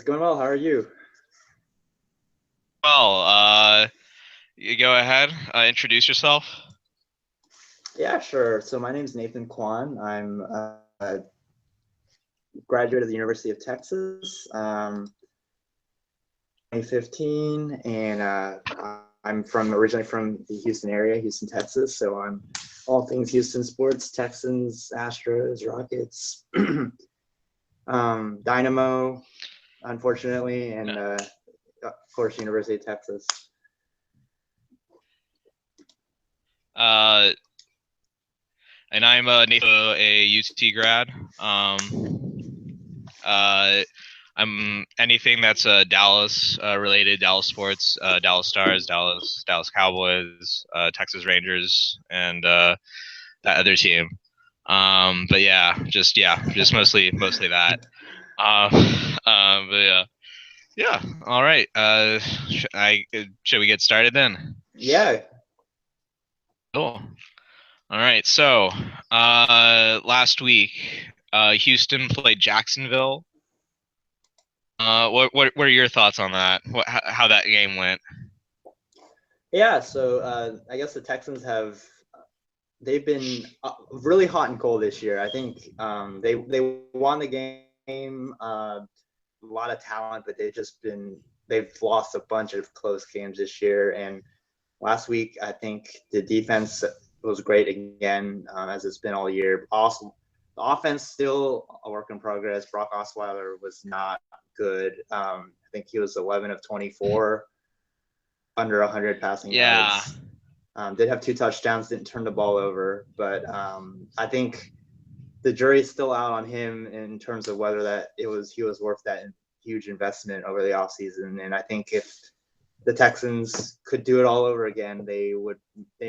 going well. How are you? Well, you go ahead, introduce yourself. Yeah, sure. So my name is Nathan Kwan. I'm a graduate of the University of Texas, 2015, and I'm originally from the Houston area, Houston, Texas. So I'm all things Houston sports: Texans, Astros, Rockets, Dynamo, unfortunately, and of course, University of Texas. Uh, and I'm Nathan, a UT grad. Uh, I'm anything that's Dallas related, Dallas sports, Dallas Stars, Dallas Cowboys, Texas Rangers, and that other team. But just mostly that. Uh, but yeah. All right. Should we get started then? Yeah. Cool. All right. So, last week, Houston played Jacksonville. What are your thoughts on that? How that game went? Yeah, so I guess the Texans they've been really hot and cold this year. I think they won the game, a lot of talent, but they've lost a bunch of close games this year. And last week, I think the defense was great again, as it's been all year. Also, the offense still a work in progress. Brock Osweiler was not good. I think he was 11 of 24, under 100 passing Yeah. yards. Did have two touchdowns, didn't turn the ball over, but I think the jury's still out on him in terms of whether he was worth that huge investment over the offseason. And I think if the Texans could do it all over again, they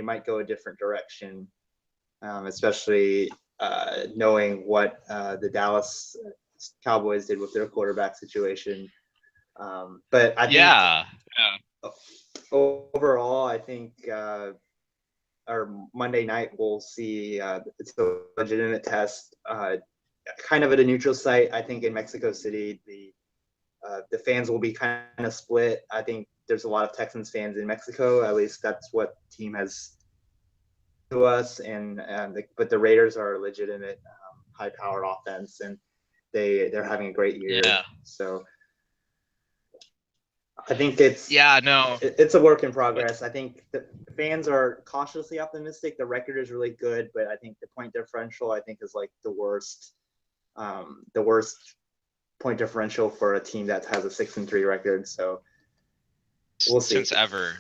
might go a different direction, especially knowing what the Dallas Cowboys did with their quarterback situation. But I think Yeah. Yeah. overall, I think our Monday night we'll see it's a legitimate test, kind of at a neutral site. I think in Mexico City, the fans will be kind of split. I think there's a lot of Texans fans in Mexico. At least that's what the team has to us. But the Raiders are a legitimate, high-powered offense, and they're having a great Yeah. year. So I think it's Yeah. No. it's a work in progress. I think the fans are cautiously optimistic. The record is really good, but I think the point differential is like the worst point differential for a team that has a 6-3 record. So we'll see. Since ever.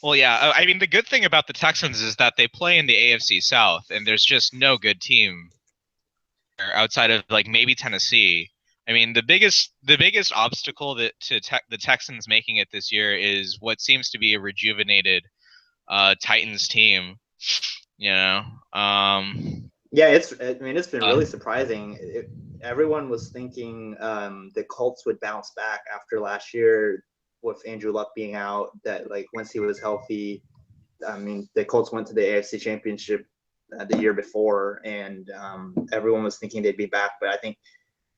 Well, yeah. I mean, the good thing about the Texans is that they play in the AFC South, and there's just no good team outside of like maybe Tennessee. I mean, the biggest obstacle the Texans making it this year is what seems to be a rejuvenated Titans team. You know, Yeah, it's been really surprising. Everyone was thinking the Colts would bounce back after last year with Andrew Luck being out. That like once he was healthy, I mean, the Colts went to the AFC Championship the year before, and everyone was thinking they'd be back. But I think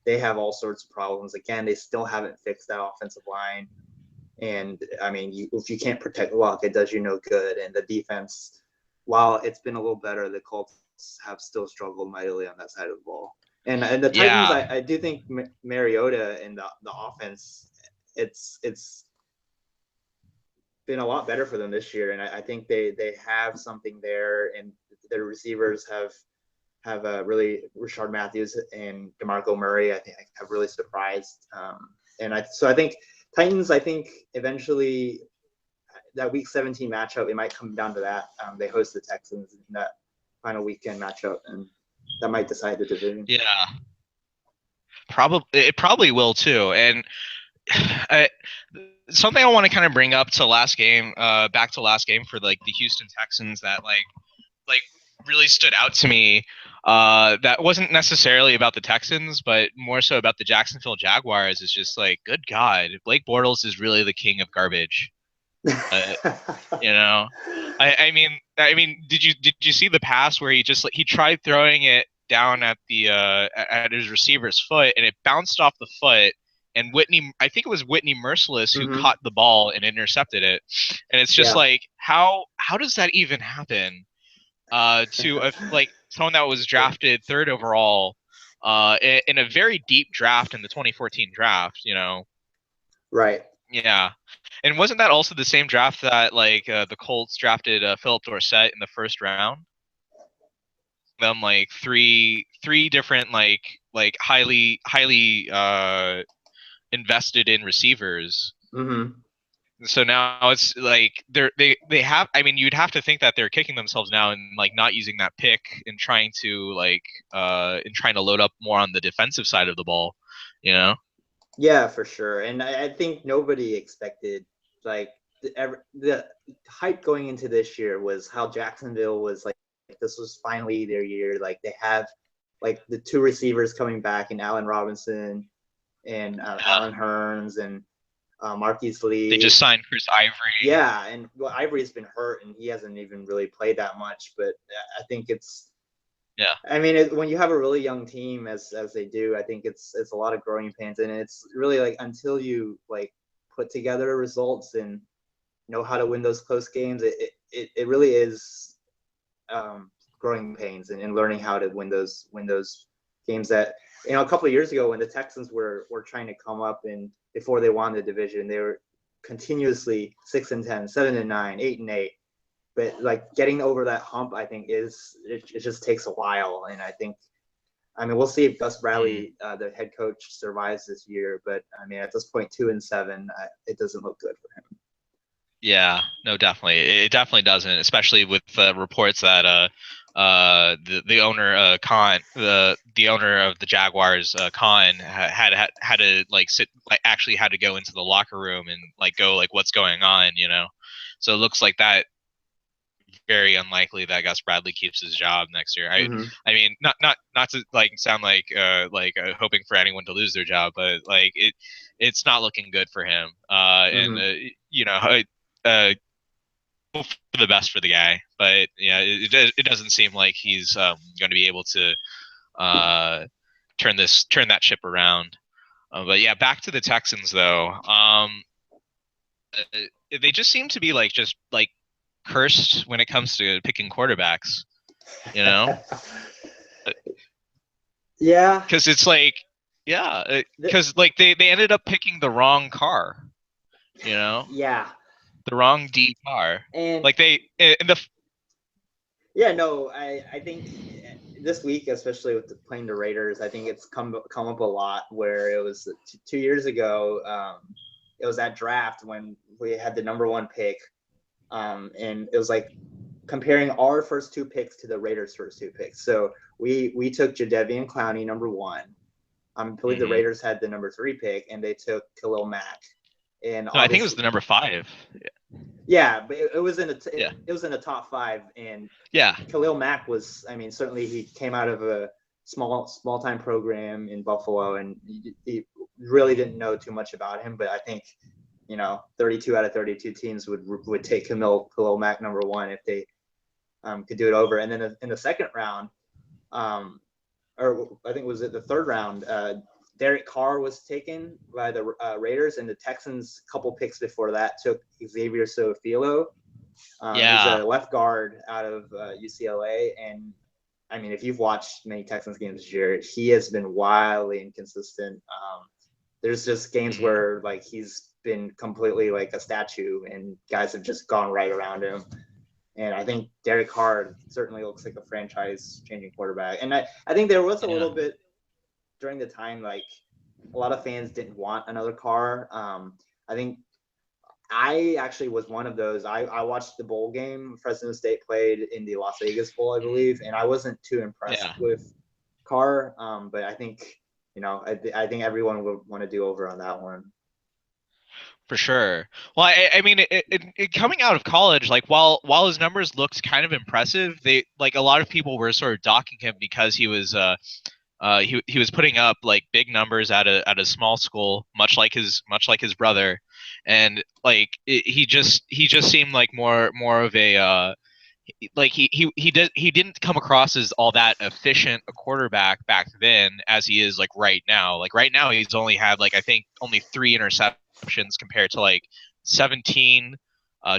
they have all sorts of problems. Again, they still haven't fixed that offensive line. And I mean, if you can't protect Luck, it does you no good. And the defense, while it's been a little better, the Colts have still struggled mightily on that side of the ball. And the Titans, yeah, I do think Mariota and the offense, it's been a lot better for them this year. And I think they have something there, and their receivers have really Rashard Matthews and DeMarco Murray. I think have really surprised. I think Titans. I think eventually that Week 17 matchup, it might come down to that. They host the Texans in that final weekend matchup, and that might decide the division. yeah, it probably will too. And I, something I want to kind of bring up to last game, back to last game for like the Houston Texans that like really stood out to me. That wasn't necessarily about the Texans, but more so about the Jacksonville Jaguars. Is just like, good God, Blake Bortles is really the king of garbage. Uh, you know, I mean, did you see the pass where he tried throwing it down at the at his receiver's foot and it bounced off the foot and I think it was Whitney Merciless who Mm-hmm. caught the ball and intercepted it, and it's just Yeah. like how does that even happen? To like someone that was drafted third overall, in a very deep draft in the 2014 draft, Right. Yeah, and wasn't that also the same draft that like the Colts drafted Philip Dorsett in the first round? Them like three different like highly invested in receivers. Mm-hmm. So now it's like they have. I mean, you'd have to think that they're kicking themselves now and like not using that pick and trying to load up more on the defensive side of the ball. You know? Yeah, for sure. And I think nobody expected like the hype going into this year was how Jacksonville was like this was finally their year. Like they have like the two receivers coming back and Allen Robinson and Yeah. Allen Hearns and Marquise They just Lee. signed Chris Ivory. Yeah, and well, Ivory's been hurt and he hasn't even really played that much. But I think it's Yeah. I mean, when you have a really young team as they do, I think it's a lot of growing pains, and it's really like until you like put together results and know how to win those close games, it really is growing pains and learning how to win those games that a couple of years ago when the Texans were trying to come up and before they won the division, they were continuously 6-10, 7-9, 8-8, but like getting over that hump, I think it just takes a while, and I mean we'll see if Gus Mm. Bradley, the head coach, survives this year, but I mean at this point 2-7, it doesn't look good for him. Yeah, no, definitely. It definitely doesn't, especially with reports that the owner Khan, the owner of the Jaguars, Khan, had to like actually had to go into the locker room and like go like what's going on, So it looks like that very unlikely that Gus Bradley keeps his job next year. Mm-hmm. I mean, not to like sound like hoping for anyone to lose their job, but like it's not looking good for him. And Mm-hmm. uh, hope for the best for the guy, but yeah, it doesn't seem like he's going to be able to uh, turn that ship around. But yeah, back to the Texans though. They just seem to be like just like cursed when it comes to picking quarterbacks. You know, Yeah. because it's like yeah, The, because like they ended up picking the wrong car. yeah. The wrong D car. And Like they in the yeah, no, I think this week, especially with playing the Raiders, I think it's come up a lot where it was 2 years ago. It was that draft when we had the number one pick, and it was like comparing our first two picks to the Raiders' first two picks. So we took Jadeveon Clowney number one. I believe the Mhm. Raiders had the number three pick, and they took Khalil Mack. And No, I think it was obviously, the number 5. yeah, but it was in Yeah. it was in the top five, and Yeah. Khalil Mack was, I mean, certainly he came out of a small time program in Buffalo, and he really didn't know too much about him. But I think 32 out of 32 teams would take Khalil Mack number one if they could do it over. And then in the second round, um, or I think was it the third round, Derek Carr was taken by the Raiders, and the Texans, a couple picks before that, took Xavier Su'a-Filo. He's a Yeah. left guard out of UCLA, and I mean, if you've watched many Texans games this year, he has been wildly inconsistent. There's just games Mhm. where like he's been completely like a statue, and guys have just gone right around him. And I think Derek Carr certainly looks like a franchise-changing quarterback. And I think there was a Yeah. little bit during the time like a lot of fans didn't want another Carr. I think I actually was one of those. I watched the bowl game Fresno State played in the Las Vegas Bowl, I Mhm. believe, and I wasn't too impressed Yeah. with Carr. But I think I think everyone would want to do over on that one. For sure. Well, I mean, coming out of college, like while his numbers looked kind of impressive, they like a lot of people were sort of docking him because he was putting up like big numbers at a small school, much like his brother, and like he just seemed like more of a like he didn't come across as all that efficient a quarterback back then as he is like right now. Like right now, he's only had like I think only 3 interceptions compared to like 17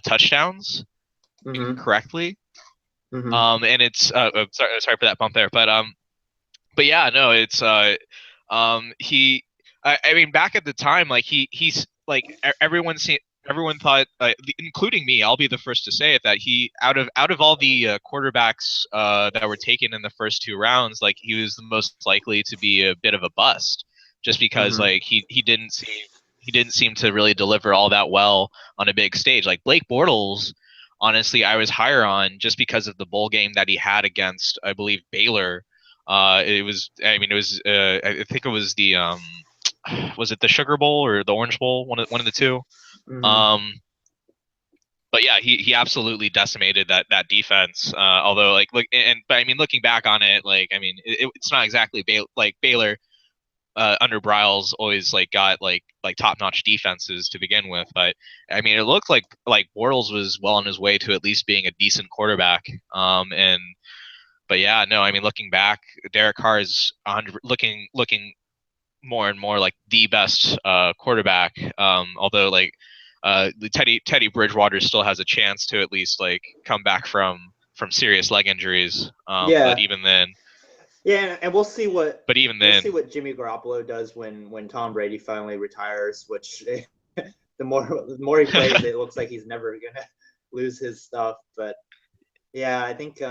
touchdowns Mm-hmm. correctly. Mm-hmm. And it's sorry for that bump there, but yeah, no, it's he. I mean, back at the time, like he's like everyone thought, including me. I'll be the first to say it that he out of all the quarterbacks that were taken in the first 2 rounds, like he was the most likely to be a bit of a bust, just because Mm-hmm. like he didn't seem to really deliver all that well on a big stage. Like Blake Bortles, honestly, I was higher on just because of the bowl game that he had against, I believe, Baylor. It was, I mean, it was, I think it was the, was it the Sugar Bowl or the Orange Bowl? One of the two. Mm-hmm. Um, but yeah, he absolutely decimated that defense. Although like but I mean, looking back on it, like I mean, it's not exactly like Baylor under Bryles always like got like top notch defenses to begin with. But I mean, it looked like Bortles was well on his way to at least being a decent quarterback. And but yeah, no, I mean, looking back, Derek Carr is 100, looking more and more like the best quarterback. Although like the Teddy Bridgewater still has a chance to at least like come back from serious leg injuries. But Yeah. even then, Yeah, and we'll see what but even then, Jimmy Garoppolo does when Tom Brady finally retires. Which the more he plays, it looks like he's never gonna lose his stuff. But yeah, I think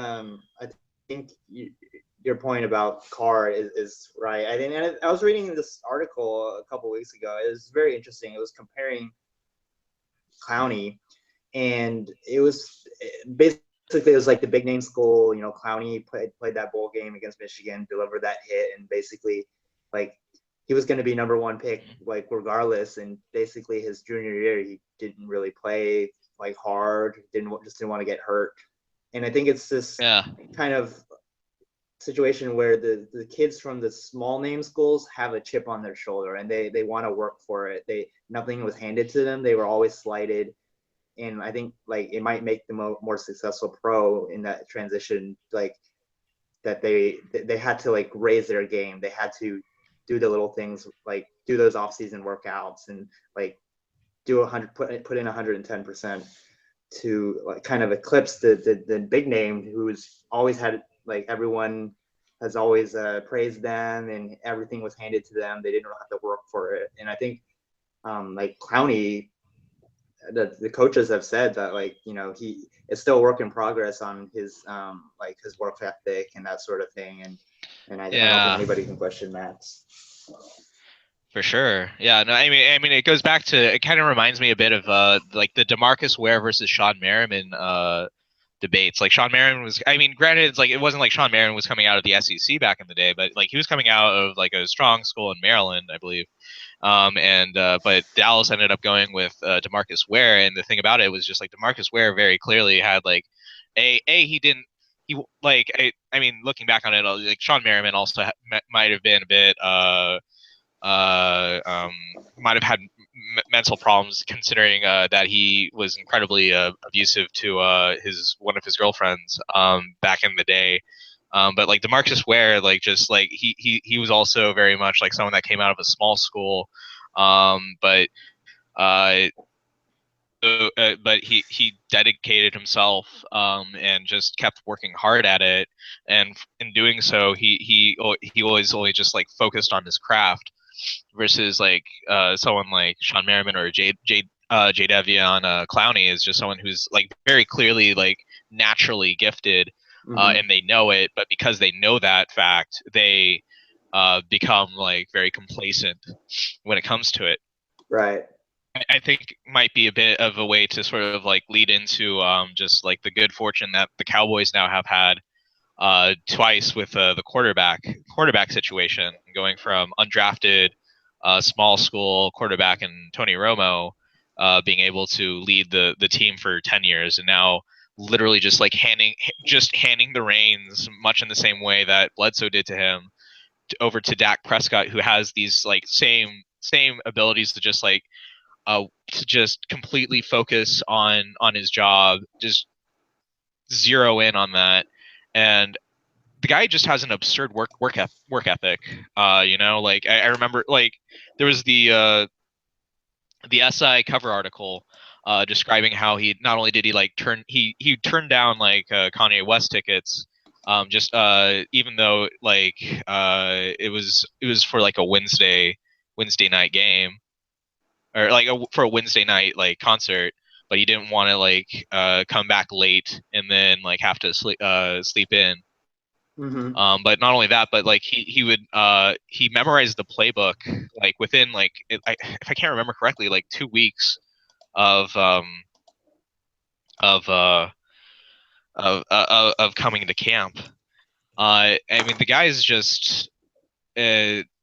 your point about Carr is right. I think I was reading this article a couple weeks ago. It was very interesting. It was comparing Clowney, and it was basically it was like the big name school. You know, Clowney played that bowl game against Michigan, delivered that hit, and basically like he was going to be number one pick like regardless. And basically his junior year he didn't really play like hard, didn't want to get hurt. And I think it's this yeah, kind of situation where the kids from the small name schools have a chip on their shoulder and they want to work for it. They Nothing was handed to them. They were always slighted, and I think like it might make them a more successful pro in that transition. Like that they had to like raise their game. They had to do the little things like do those off season workouts and like do 100 put in 110% to like kind of eclipse the big name who's always had like everyone has always praised them and everything was handed to them. They didn't have to work for it. And I think like Clowney, the coaches have said that like he is still a work in progress on his like his work ethic and that sort of thing. And I don't think yeah. anybody can question that. For sure. Yeah, no, I mean it goes back to it kind of reminds me a bit of like the DeMarcus Ware versus Sean Merriman debates. Like Sean Merriman was I mean, granted it's like it wasn't like Sean Merriman was coming out of the SEC back in the day, but like he was coming out of like a strong school in Maryland, I believe. And but Dallas ended up going with DeMarcus Ware, and the thing about it was just like DeMarcus Ware very clearly had like he didn't he like I mean looking back on it like Sean Merriman also might have been a bit uh, um, might have had mental problems, considering that he was incredibly abusive to his one of his girlfriends back in the day. But like DeMarcus Ware, like just like he was also very much like someone that came out of a small school, but uh, but he dedicated himself and just kept working hard at it, and in doing so, he always only just like focused on his craft versus like someone like Sean Merriman or Jay Devion Clowney is just someone who's like very clearly like naturally gifted, Mm-hmm. and they know it, but because they know that fact, they become like very complacent when it comes to it. Right. I think might be a bit of a way to sort of like lead into just like the good fortune that the Cowboys now have had twice with the quarterback situation, going from undrafted small school quarterback and Tony Romo being able to lead the team for 10 years, and now literally just handing the reins, much in the same way that Bledsoe did to him, over to Dak Prescott, who has these like same abilities to just completely focus on his job, just zero in on that. And the guy just has an absurd work ethic. You know, like I remember like there was the SI cover article describing how he not only did he like he turned down like Kanye West tickets, just even though like it was for like a Wednesday night game, or like for a Wednesday night like concert, but he didn't want to like come back late and then like have to sleep in. Mm-hmm. But not only that, but like he would he memorized the playbook like within like if I can't remember correctly, like 2 weeks of of uh of coming to camp. I mean, the guy is just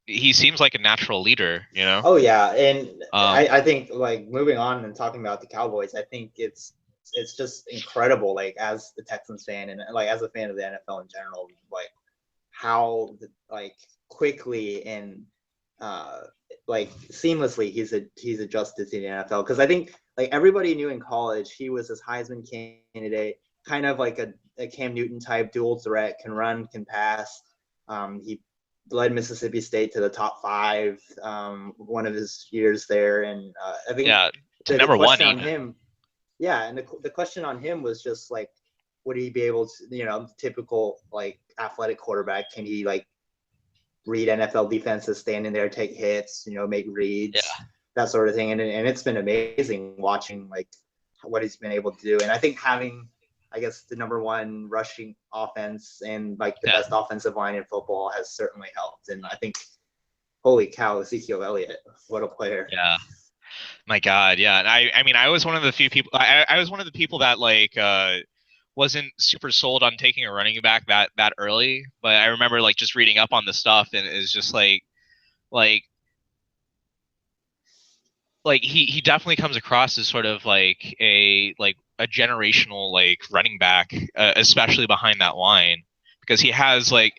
he seems like a natural leader, you know. Oh yeah, and Um, I think like moving on and talking about the Cowboys, I think it's just incredible. Like as the Texans fan and like as a fan of the NFL in general, like how like quickly and uh like seamlessly he's adjusted to the NFL. Because I think like everybody knew in college he was this Heisman candidate, kind of like a Cam Newton type dual threat, can run, can pass. He led Mississippi State to the top five one of his years there, and I think yeah, to the number one question on even. him, yeah, and the question on him was just like, would he be able to, typical like athletic quarterback, can he like read NFL defenses, stand in there, take hits, make reads, Yeah, that sort of thing, and it's been amazing watching like what he's been able to do, and I think having, I guess, the number one rushing offense and like the yeah. best offensive line in football has certainly helped. And I think, holy cow, Ezekiel Elliott, what a player. Yeah. My God, yeah. And I mean, I was one of the few people. I was one of the people that like wasn't super sold on taking a running back that early. But I remember like just reading up on the stuff, and it's just like he definitely comes across as sort of like a generational like running back, especially behind that line, because he has like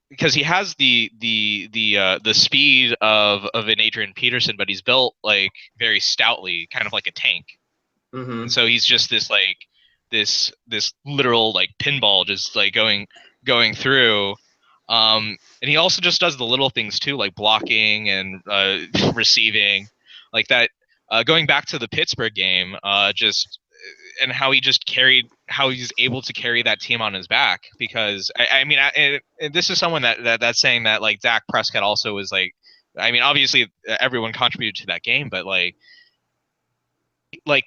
because he has the speed of an Adrian Peterson, but he's built like very stoutly, kind of like a tank. And Mm-hmm. so he's just this like this literal like pinball just like going through. And he also just does the little things too, like blocking and receiving, like that. Going back to the Pittsburgh game, just and how he's able to carry that team on his back. Because I mean, and this is someone that's saying that like Dak Prescott also was like, I mean, obviously everyone contributed to that game, but like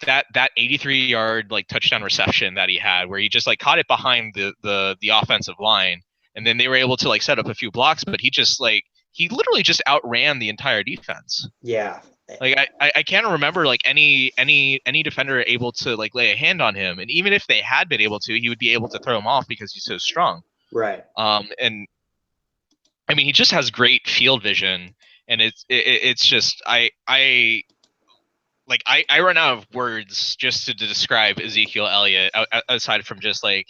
that 83-yard like touchdown reception that he had, where he just like caught it behind the offensive line, and then they were able to like set up a few blocks, but he literally just outran the entire defense. Yeah. Like I can't remember like any defender able to like lay a hand on him, and even if they had been able to, he would be able to throw him off because he's so strong. Right. And I mean, he just has great field vision, and it's just I run out of words just to describe Ezekiel Elliott aside from just like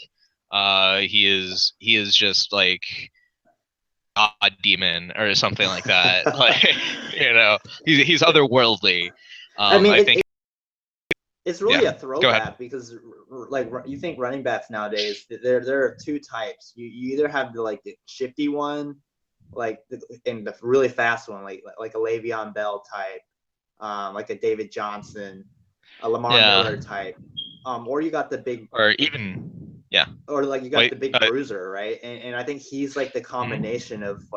he is just like God demon or something like that. Like he's otherworldly. I mean, I think it's yeah. really a Go ahead. throwback because like you think running backs nowadays, there are two types. You either have the shifty one, and the really fast one, like a Le'Veon Bell type, like a David Johnson, a Lamar Yeah. Miller type, or you got the big, Or even yeah. or like you got Wait. the big bruiser, right? And I think he's like the Mhm. combination of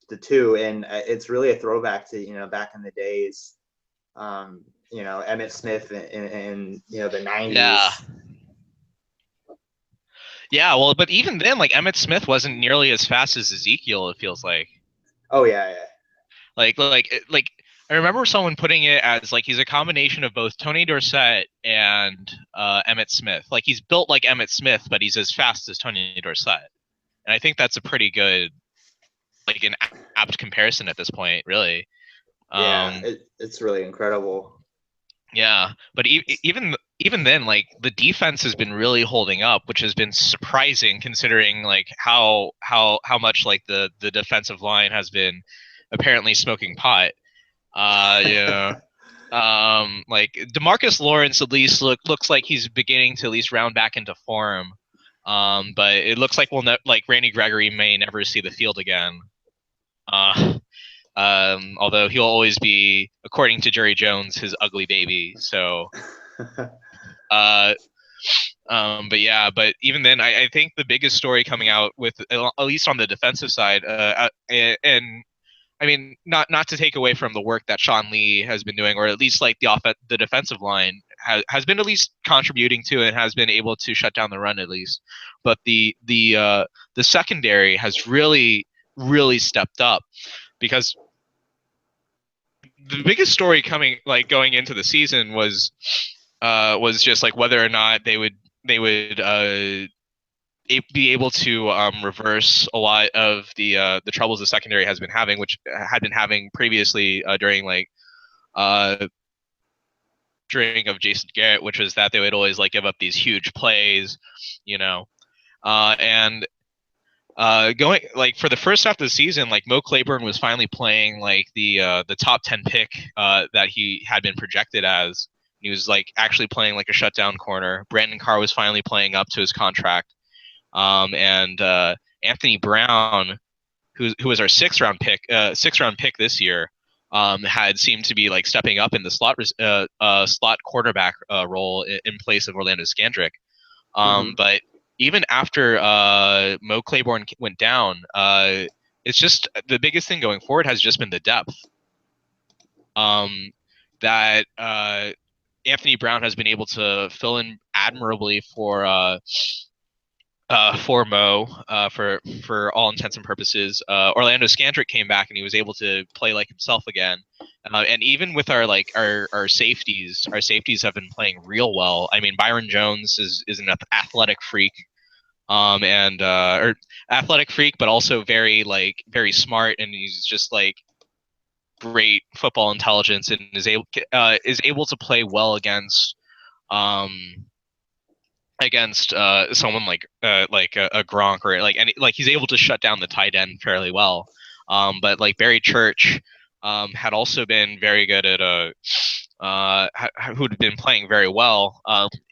the two, and it's really a throwback to back in the days, Emmett Smith and the Yeah. 90s. Yeah. Well, but even then, like Emmett Smith wasn't nearly as fast as Ezekiel. It feels like. Oh yeah, yeah. Like I remember someone putting it as like he's a combination of both Tony Dorsett and Emmett Smith. Like he's built like Emmett Smith, but he's as fast as Tony Dorsett. And I think that's a pretty good like an apt comparison at this point, really. Yeah, Um, it's really incredible. yeah, but even then, like the defense has been really holding up, which has been surprising considering like how much like the defensive line has been apparently smoking pot. Yeah. Like DeMarcus Lawrence at least looks like he's beginning to at least round back into form. But it looks like like Randy Gregory may never see the field again. Although he'll always be, according to Jerry Jones, his ugly baby. So, but yeah, but even then, I think the biggest story coming out with, at least on the defensive side, and I mean, not to take away from the work that Sean Lee has been doing, or at least like the defensive line has been at least contributing to it, has been able to shut down the run at least. But the secondary has really stepped up, because the biggest story going into the season was just like whether or not they would be able to reverse a lot of the troubles the secondary has been having, which had been having previously during of Jason Garrett, which was that they would always like give up these huge plays, and going like for the first half of the season, like Mo Claiborne was finally playing like the top 10 pick that he had been projected as. He was like actually playing like a shutdown corner. Brandon Carr was finally playing up to his contract. And Anthony Brown, who was our sixth round pick this year, had seemed to be like stepping up in the slot quarterback role in place of Orlando Scandrick. But even after Mo Claiborne went down, it's just the biggest thing going forward has just been the depth. That Anthony Brown has been able to fill in admirably for Mo, for all intents and purposes. Orlando Scandrick came back and he was able to play like himself again. And even with our safeties have been playing real well. I mean, Byron Jones is an athletic freak, or athletic freak, but also very smart, and he's just like great football intelligence, and is able to play well against someone like a Gronk, or he's able to shut down the tight end fairly well. But like Barry Church had also been very good at who'd been playing very well.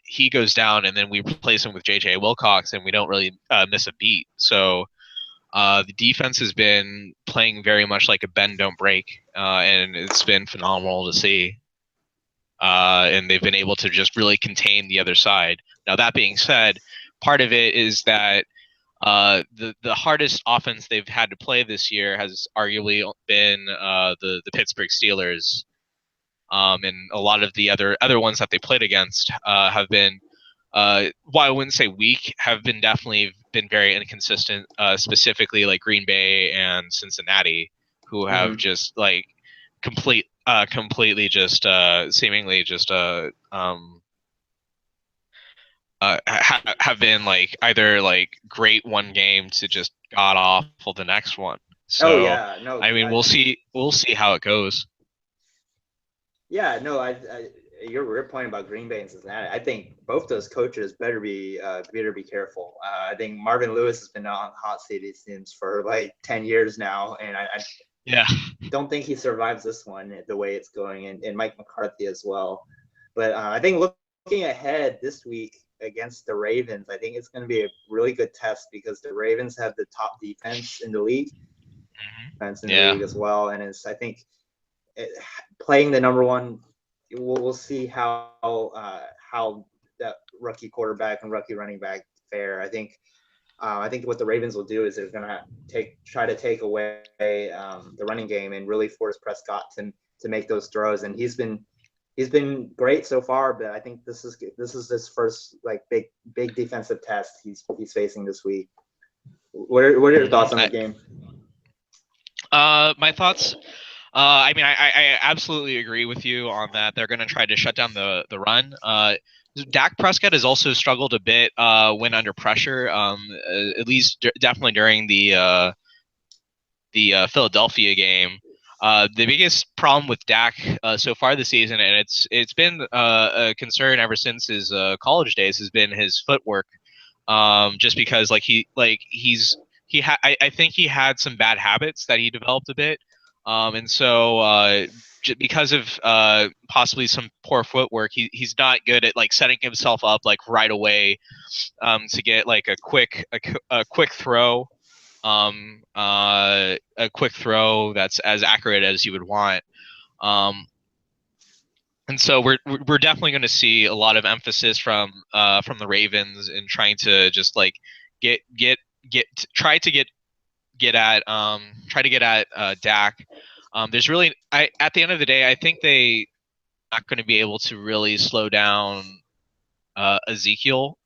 He goes down, and then we replace him with J.J. Wilcox, and we don't really miss a beat. So the defense has been playing very much like a bend don't break, and it's been phenomenal to see. And they've been able to just really contain the other side. Now, that being said, part of it is that the hardest offense they've had to play this year has arguably been the Pittsburgh Steelers. And a lot of the other ones that they played against have been, while I wouldn't say weak, have been definitely been very inconsistent, specifically like Green Bay and Cincinnati, who have just like completely just seemingly just have been like either like great one game to just god awful the next one. So yeah, no, I mean, we'll see how it goes. Yeah, no, you're point about Green Bay and Cincinnati. I think both those coaches better be careful. I think Marvin Lewis has been on hot seat, it seems, for like 10 years now, and I don't think he survives this one the way it's going, and Mike McCarthy as well. But I think looking ahead this week against the Ravens, I think it's going to be a really good test, because the Ravens have the top defense in the league, defense in the league as well, and I think playing the number one, we'll see how that rookie quarterback and rookie running back fare. I think what the Ravens will do is they're going to try to take away the running game and really force Prescott to make those throws. And he's been great so far, but I think this is his first like big defensive test he's facing this week. What are your thoughts on the game? My thoughts. I mean, I absolutely agree with you on that. They're going to try to shut down the run. Dak Prescott has also struggled a bit when under pressure. At least definitely during the Philadelphia game. The biggest problem with Dak so far this season, and it's been a concern ever since his college days, has been his footwork. Just because I think he had some bad habits that he developed a bit. And so because of possibly some poor footwork, he's not good at like setting himself up like right away to get like a quick throw, a quick throw that's as accurate as you would want. And so we're definitely going to see a lot of emphasis from the Ravens in trying to just like try to get at Dak. There's really at the end of the day, I think they not going to be able to really slow down Ezekiel.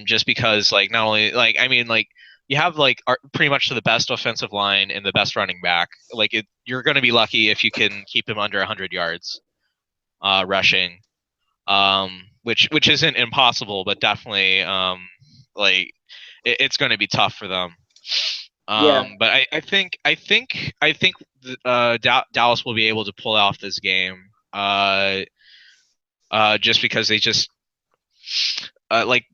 Just because like not only like I mean like you have like pretty much the best offensive line and the best running back. Like you're going to be lucky if you can keep him under 100 yards rushing, which isn't impossible, but definitely like it's going to be tough for them. But I think Dallas will be able to pull off this game. Just because they just like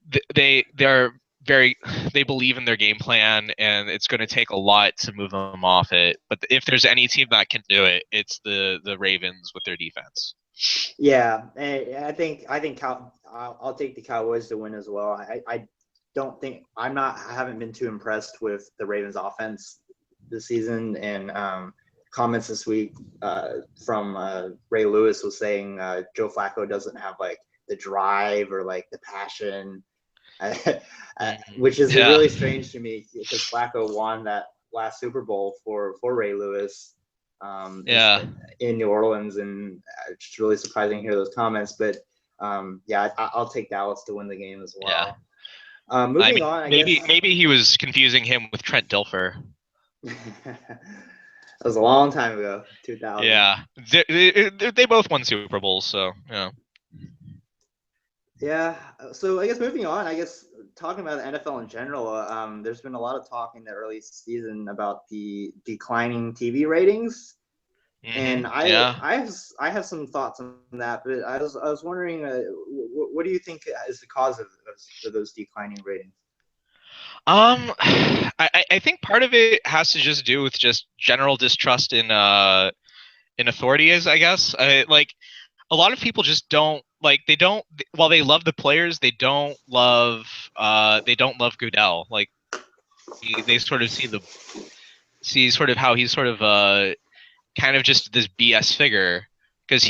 they're very they believe in their game plan, and it's going to take a lot to move them off it. But if there's any team that can do it, it's the Ravens with their defense. Yeah, and I think I'll take the Cowboys to win as well. I don't think I haven't been too impressed with the Ravens offense this season, and comments this week from Ray Lewis was saying Joe Flacco doesn't have like the drive or like the passion, which is really strange to me because Flacco won that last Super Bowl for Ray Lewis in New Orleans, and it's really surprising to hear those comments. But I'll take Dallas to win the game as well. Moving on, I guess maybe he was confusing him with Trent Dilfer. That was a long time ago, 2000. Yeah, they both won Super Bowls, so yeah. Yeah, so I guess moving on, I guess talking about the NFL in general, there's been a lot of talk in the early season about the declining TV ratings, and I have some thoughts on that, but I was wondering, what do you think is the cause of those declining ratings? I think part of it has to just do with just general distrust in authorities, I guess. Like a lot of people just don't like while they love the players, they don't love Goodell. Like they sort of see sort of how he's sort of kind of just this BS figure, because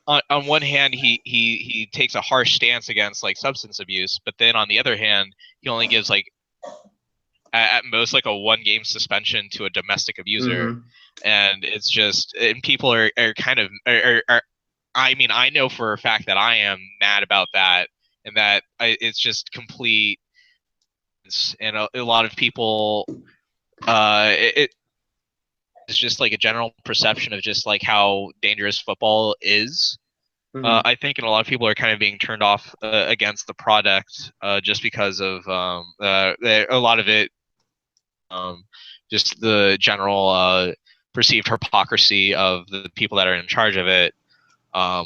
on one hand he takes a harsh stance against like substance abuse, but then on the other hand he only gives like at most like a 1-game suspension to a domestic abuser. And it's just, and people are kind of I mean, I know for a fact that I am mad about that, and that it's just complete, and a lot of people it's just like a general perception of just like how dangerous football is. I think, and a lot of people are kind of being turned off against the product just because of a lot of it, just the general perceived hypocrisy of the people that are in charge of it. But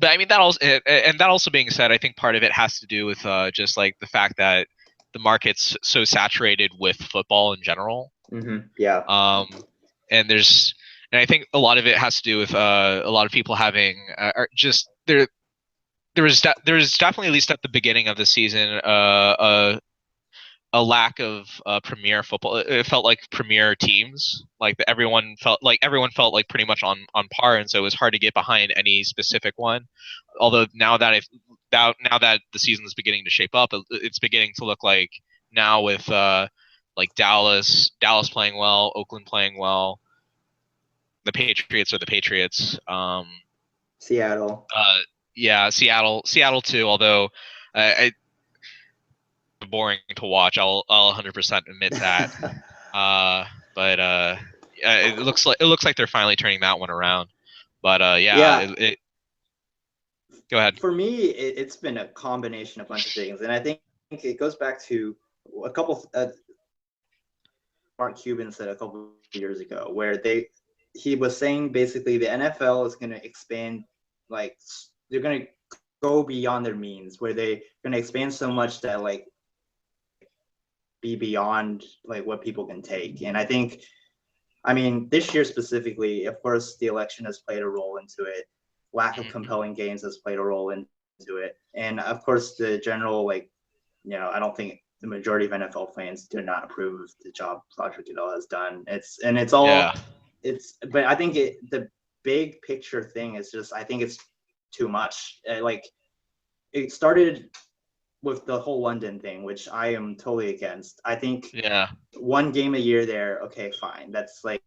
I mean, that also being said, I think part of it has to do with just like the fact that the market's so saturated with football in general. Yeah. And I think a lot of it has to do with a lot of people having just there was definitely, at least at the beginning of the season, a lack of premier football. It felt like premier teams, like everyone felt like pretty much on par, and so it was hard to get behind any specific one. Although now that the season is beginning to shape up, it's beginning to look like now with like Dallas playing well, Oakland playing well, the Patriots are the Patriots. Seattle. Seattle too. Although it's boring to watch. I'll 100% admit that. But it looks like they're finally turning that one around. But go ahead. For me, it's been a combination of a bunch of things, and I think it goes back to a couple. Mark Cuban said a couple of years ago, where he was saying basically the NFL is going to expand, like they're going to go beyond their means, where they're going to expand so much that like be beyond like what people can take. And I think I mean, this year specifically, of course, the election has played a role into it. Lack of compelling games has played a role into it, and of course, the general I don't think the majority of NFL fans do not approve of the job Roger Goodell has done. Yeah. But I think the big picture thing is just I think it's too much. Like it started with the whole London thing, which I am totally against. I think Yeah. one game a year there, okay, fine. That's like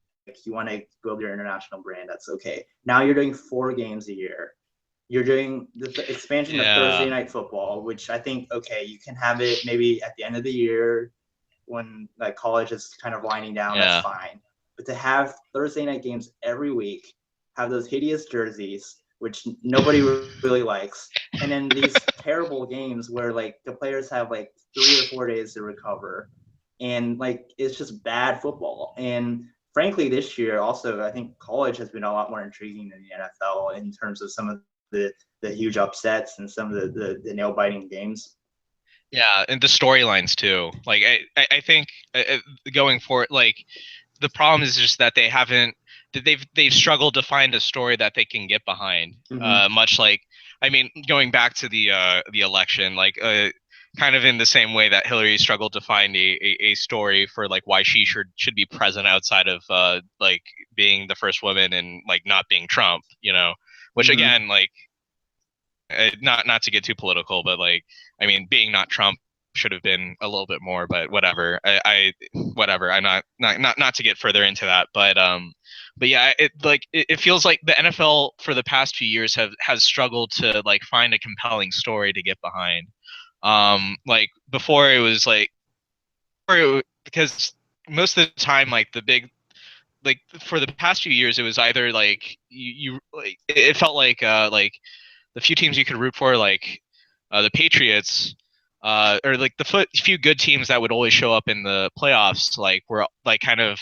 you want to build your international brand, that's okay. Now you're doing 4 games a year. You're doing the expansion of Thursday Yeah. night football, which I think, okay, you can have it maybe at the end of the year when like college is kind of winding down, that's Yeah. fine. But to have Thursday night games every week, have those hideous jerseys, which nobody really likes, and then these terrible games where like the players have like 3 or 4 days to recover, and like it's just bad football. And frankly, this year also I think college has been a lot more intriguing than the NFL in terms of some of the huge upsets and some of the nail biting games. Yeah, and the storylines too. Like I think going forward, like the problem is just that they haven't they've struggled to find a story that they can get behind. Mm-hmm. Much like, I mean, going back to the election, like kind of in the same way that Hillary struggled to find a story for like why she should be present outside of like being the first woman and like not being Trump, you know, which Mm-hmm. again, like not to get too political, but like, I mean, being not Trump should have been a little bit more, but whatever. I whatever. I'm not to get further into that, but yeah, it feels like the NFL for the past few years has struggled to like find a compelling story to get behind. Like before it was like, because most of the time, like the big, like for the past few years, it was either like you like it felt like the few teams you could root for, like the Patriots, or like the few good teams that would always show up in the playoffs, like were like kind of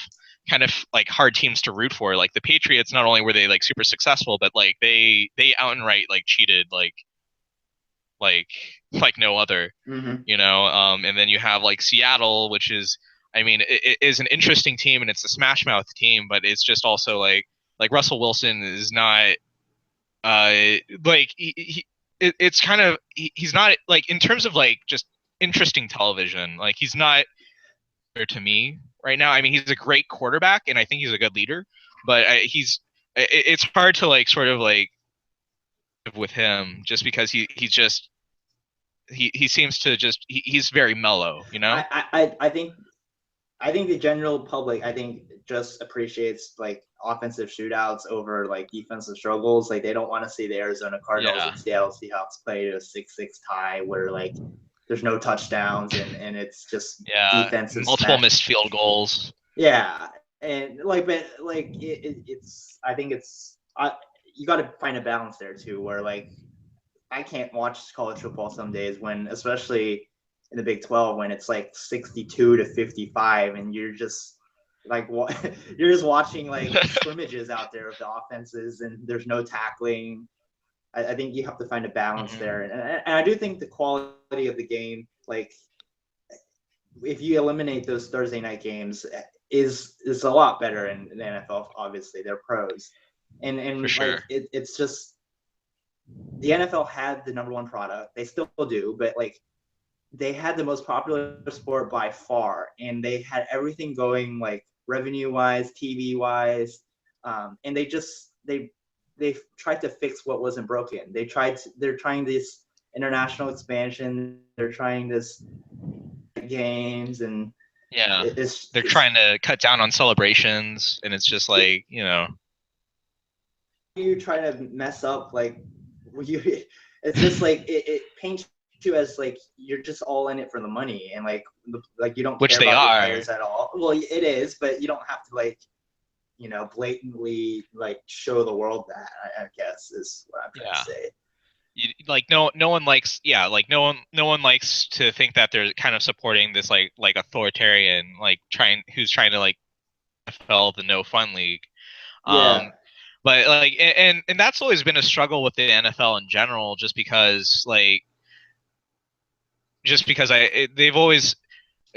like hard teams to root for. Like the Patriots, not only were they like super successful, but like they outright like cheated like like no other, Mm-hmm. you know. And then you have like Seattle, which is, I mean, it is an interesting team and it's a smash mouth team, but it's just also like Russell Wilson is not like it's kind of he's not like in terms of like just interesting television, like he's not there to me right now. I mean, he's a great quarterback and I think he's a good leader, but it's hard to like sort of like with him just because he's just he seems to just he's very mellow, you know. I think the general public, I think, just appreciates like offensive shootouts over like defensive struggles. Like they don't want to see the Arizona Cardinals Yeah. and Seattle Seahawks play to a 6-6 tie where like there's no touchdowns and it's just Yeah, defensive multiple smash. missed field goals. Yeah, and like, but like it's I think you got to find a balance there too, where like I can't watch college football some days when, especially in the Big 12, when it's like 62-55, and you're just like you're just watching like scrimmages out there of the offenses, and there's no tackling. I think you have to find a balance Mhm. there, and I do think the quality of the game, like if you eliminate those Thursday night games, is a lot better in the NFL. Obviously, they're pros, For and like sure. it's just the NFL had the number one product. They still do, but like they had the most popular sport by far, and they had everything going like revenue wise, TV wise, and they tried to fix what wasn't broken. They're trying this international expansion. They're trying this games, and Yeah. They're it's trying to cut down on celebrations and it's just like, you know. you try to mess up like you. It's just like it paints you as like you're just all in it for the money, and like you don't Which care they about your are. players at all. Well, it is, but you don't have to like blatantly like show the world that. I guess is what I'm trying to Yeah. say. Like no one likes, yeah, like no one likes to think that they're kind of supporting this like authoritarian, like who's trying to like NFL the no fun league. Yeah, Um but like and that's always been a struggle with the NFL in general, just because they've always,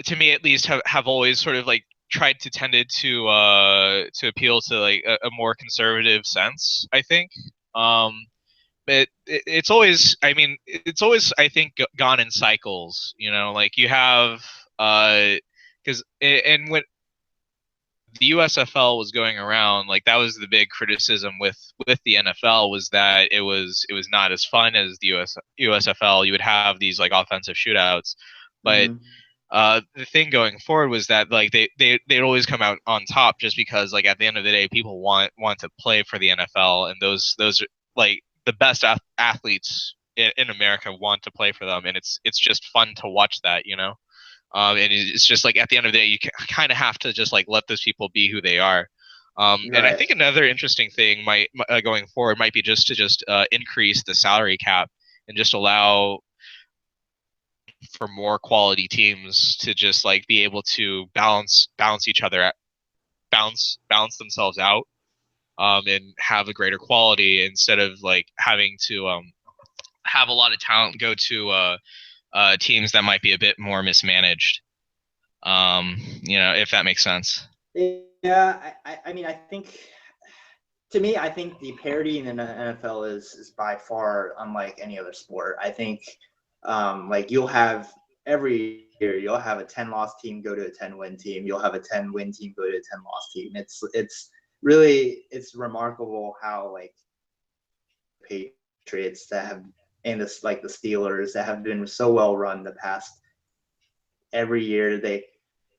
to me at least, have always sort of like tried to tended to appeal to like a more conservative sense, I think. But it's always, I mean, it's always, I think, gone in cycles. You know, like you have because and when the USFL was going around, like that was the big criticism with the NFL, was that it was not as fun as the USFL. You would have these like offensive shootouts, but Mm-hmm. the thing going forward was that like they'd always come out on top, just because like at the end of the day people want to play for the NFL, and those are like the best athletes in America want to play for them, and it's just fun to watch that, you know. And it's just like at the end of the day, you kind of have to just like let those people be who they are. And I Right. think another interesting thing might going forward might be just to increase the salary cap and just allow for more quality teams to just like be able to balance each other, balance themselves out, and have a greater quality, instead of like having to have a lot of talent go to teams that might be a bit more mismanaged. You know, if that makes sense. Yeah, I mean, I think, to me, I think the parity in the NFL is by far unlike any other sport. I think, like you'll have every year you'll have a 10-loss team go to a 10-win team. You'll have a 10-win team go to a 10-loss team. It's remarkable how like Patriots that have, and this like the Steelers that have been so well run the past every year. The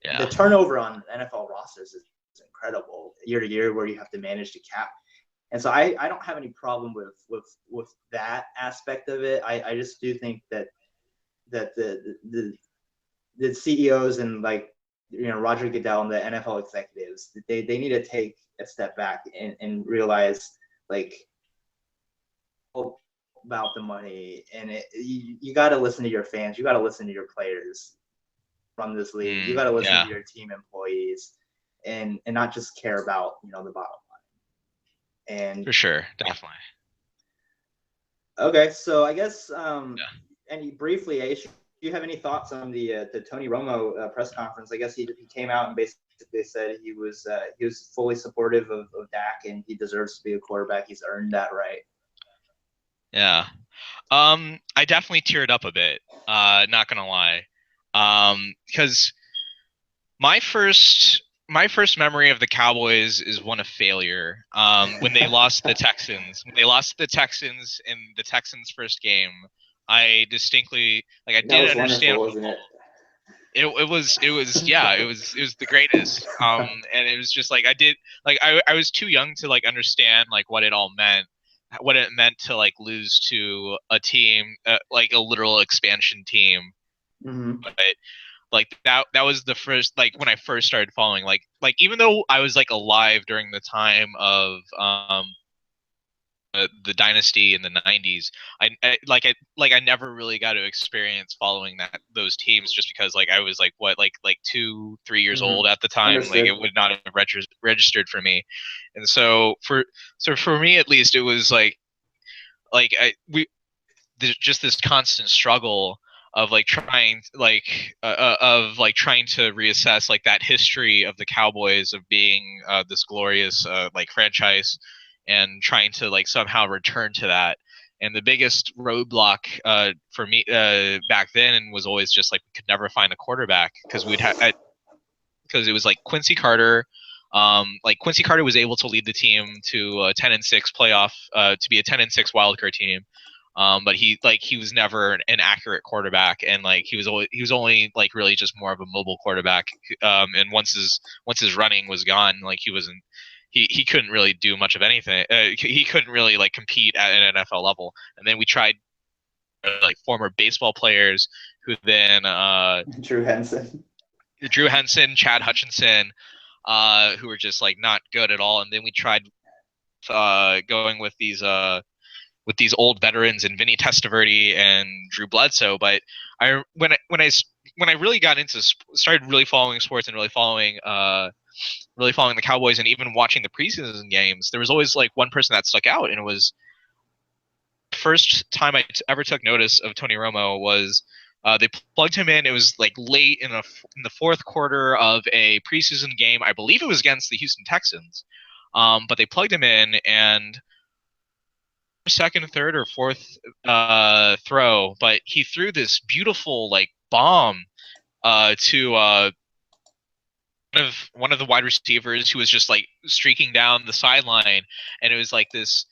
Yeah. turnover on NFL rosters is incredible year to year, where you have to manage the cap. And so I don't have any problem with that aspect of it. I just do think that the CEOs and like Roger Goodell and the NFL executives, they need to take a step back and realize like about the money, and you got to listen to your fans, you got to listen to your players from this league, you got to listen Yeah, to your team employees, and not just care about the bottom line. And for sure, definitely. okay, so I guess Yeah. and briefly, Aish, do you have any thoughts on the Tony Romo press conference? I guess he came out and basically said he was fully supportive of Dak, and he deserves to be a quarterback. He's earned that right. Yeah. I definitely teared up a bit. Not gonna lie. Because my first memory of the Cowboys is one of failure. When they lost the Texans, in the Texans' first game, I distinctly, like, I That didn't was understand wonderful, what wasn't it? it was yeah, it was the greatest. And it was just like I was too young to like understand like what it all meant, what it meant to like lose to a team, like a literal expansion team. Mm-hmm. But like that was the first, like when I first started following, like even though I was like alive during the time of the dynasty in the 90s, I never really got to experience following those teams, just because like I was like what, like 2-3 years Mm-hmm. old at the time, like it Understood. would not have registered for me. And so for me at least, it was like I we just this constant struggle of like trying to reassess like that history of the Cowboys of being this glorious like franchise, and trying to like somehow return to that. And the biggest roadblock for me back then was always just like we could never find a quarterback, because because it was like Quincy Carter. Like Quincy Carter was able to lead the team to a 10-6 playoff, to be a 10-6 wildcard team. But he was never an accurate quarterback, and like he was only like really just more of a mobile quarterback. And once his running was gone, like he couldn't really do much of anything. He couldn't really like compete at an NFL level. And then we tried like former baseball players, who then Drew Henson. Drew Henson, Chad Hutchinson, who were just like not good at all. And then we tried going with these old veterans and Vinny Testaverde and Drew Bledsoe. But when I really got into started really following sports, and really following the Cowboys, and even watching the preseason games, there was always like one person that stuck out, and it was first time I ever took notice of Tony Romo was They plugged him in. It was like late in the fourth quarter of a preseason game. I believe it was against the Houston Texans. But they plugged him in, and second, third, or fourth throw, but he threw this beautiful like bomb to one of the wide receivers who was just like streaking down the sideline, and it was like this,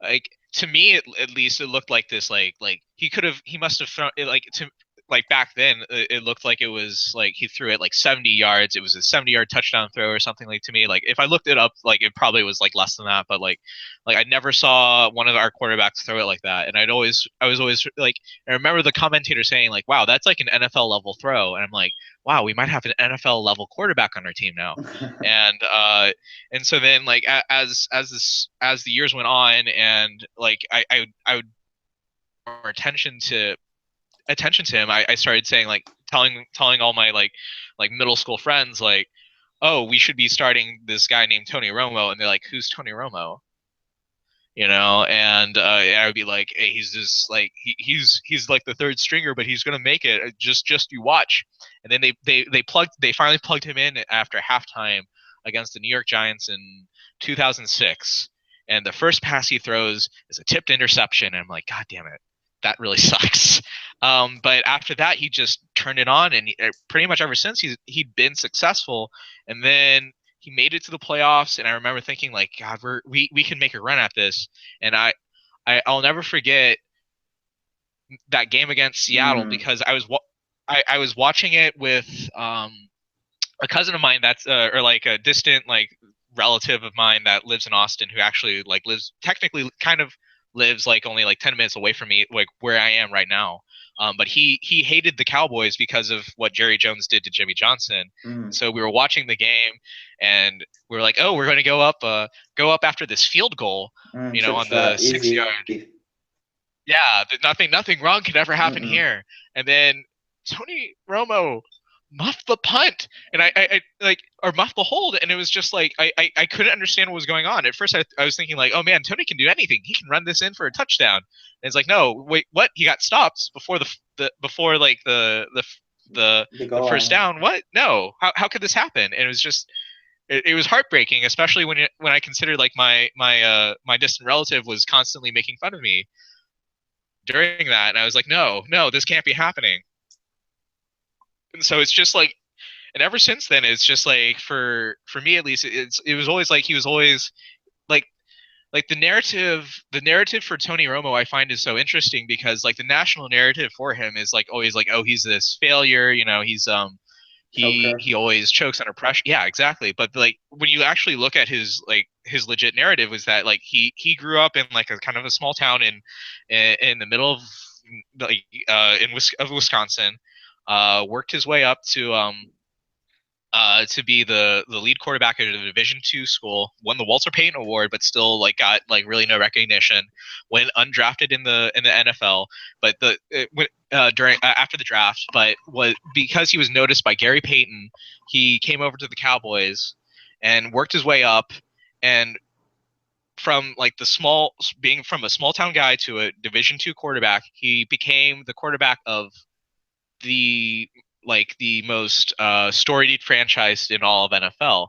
like, to me at least it looked like this, like he must have thrown it, like, to like back then it looked like it was like he threw it like 70 yards. It was a 70-yard touchdown throw or something. Like, to me, like, if I looked it up, like, it probably was like less than that, but like I never saw one of our quarterbacks throw it like that. And I was always like, I remember the commentator saying like, wow, that's like an NFL level throw. And I'm like, wow, we might have an NFL level quarterback on our team now. and and so then, like, as the years went on, and like I would more attention to him, I started saying, like, telling all my like middle school friends, like, oh, we should be starting this guy named Tony Romo. And they're like, who's Tony Romo? And I would be like, hey, he's just like, he's like the third stringer, but he's gonna make it. Just you watch. And then they finally plugged him in after halftime against the New York Giants in 2006. And the first pass he throws is a tipped interception, and I'm like, God damn it, that really sucks. But after that, he just turned it on, and pretty much ever since he'd been successful. And then he made it to the playoffs, and I remember thinking, like, God, we can make a run at this. And I'll never forget that game against Seattle, because I was watching it with a cousin of mine that's or like a distant like relative of mine that lives in Austin, who actually like lives, technically kind of lives like only like 10 minutes away from me, like where I am right now. But he hated the Cowboys because of what Jerry Jones did to Jimmy Johnson. And so we were watching the game, and we were like, oh, we're going to go up after this field goal, on the 6 yard. Yeah, nothing wrong could ever happen here. And then Tony Romo muffed the punt, and I like, or muffed the hold, and it was just like I couldn't understand what was going on. At first, I was thinking like, oh man, Tony can do anything. He can run this in for a touchdown. And it's like, no, wait, what? He got stopped before before like the first down. What? No, how could this happen? And it was just. It was heartbreaking, especially when I considered like my distant relative was constantly making fun of me during that, and I was like, no, this can't be happening. And so it's just like, and ever since then, it's just like, for me at least, it was always like he was always like the narrative for Tony Romo, I find, is so interesting, because like the national narrative for him is like always like, oh, he's this failure, he's he always chokes under pressure. Yeah, exactly. But like when you actually look at his legit narrative, was that like he grew up in like a kind of a small town in the middle of like of Wisconsin, worked his way up to be the lead quarterback at a Division II school, won the Walter Payton Award, but still like got like really no recognition. Went undrafted in the NFL, but during after the draft, but was because he was noticed by Gary Payton, he came over to the Cowboys and worked his way up, and from like being from a small town guy to a Division II quarterback, he became the quarterback of the most storied franchise in all of NFL.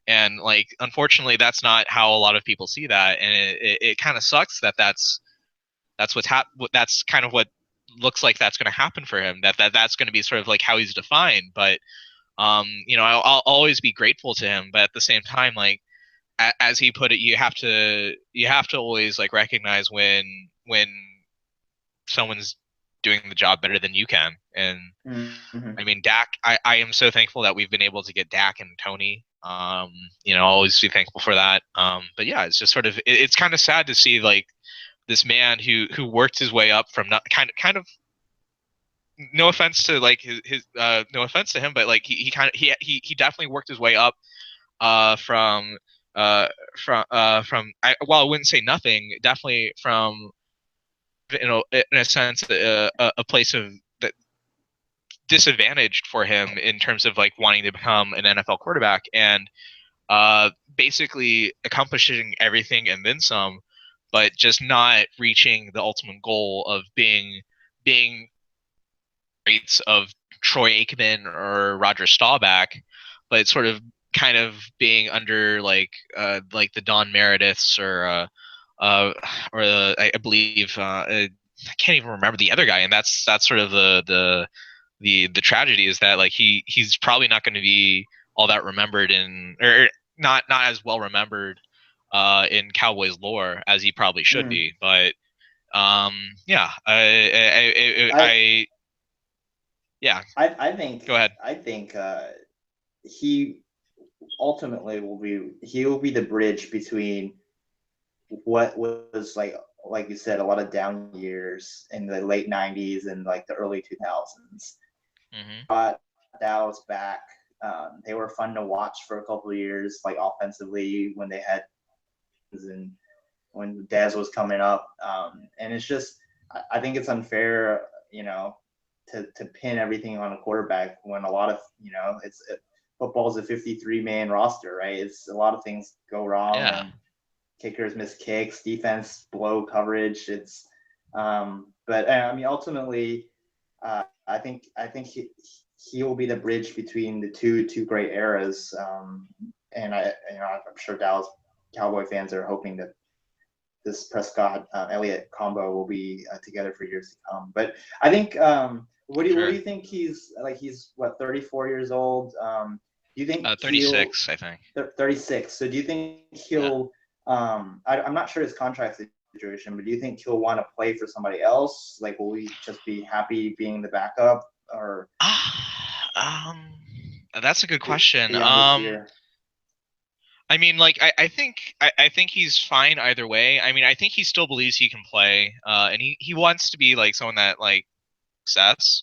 And like, unfortunately, that's not how a lot of people see that, and it kind of sucks that that's that's kind of what looks like that's going to happen for him. That's going to be sort of like how he's defined. But I'll always be grateful to him. But at the same time, like, as he put it, you have to always like recognize when someone's doing the job better than you can. And I mean, Dak, I am so thankful that we've been able to get Dak and Tony. I'll always be thankful for that. But yeah, it's just sort of, it's kind of sad to see like this man who worked his way up from not kind of no offense to like his no offense to him, but like he definitely worked his way up from I wouldn't say nothing, definitely from, in a sense, a place of that disadvantaged for him in terms of like wanting to become an NFL quarterback, and basically accomplishing everything and then some, but just not reaching the ultimate goal of being traits of Troy Aikman or Roger Staubach, but sort of kind of being under like the Don Merediths or I believe I can't even remember the other guy, and that's sort of the tragedy is that like he's probably not going to be all that remembered in or not as well remembered in Cowboys lore as he probably should be. But yeah, I yeah. I think Go ahead. he ultimately will be the bridge between what was like you said, a lot of down years in the late 90s and like the early 2000s. Mm-hmm. Brought Dallas back. They were fun to watch for a couple of years, like offensively when they had and when Dez was coming up. And it's just, I think it's unfair, to pin everything on a quarterback when a lot of, football's a 53-man roster, right? It's a lot of things go wrong Yeah. and kickers miss kicks, defense blow coverage. But I mean, ultimately, I think he will be the bridge between the two great eras. And I'm sure Dallas Cowboy fans are hoping that this Prescott Elliott combo will be together for years to come. But I think what do Sure. you think he's like? He's what, 34 years old. Do you think he'll 36, I think. 36? So do you think Yeah. he'll? I'm not sure his contract situation, but do you think he'll want to play for somebody else? Like, will he just be happy being the backup, or Um, that's a good question. beyond this year? I mean, like, I think he's fine either way. I mean, I think he still believes he can play, and he wants to be like someone that like success.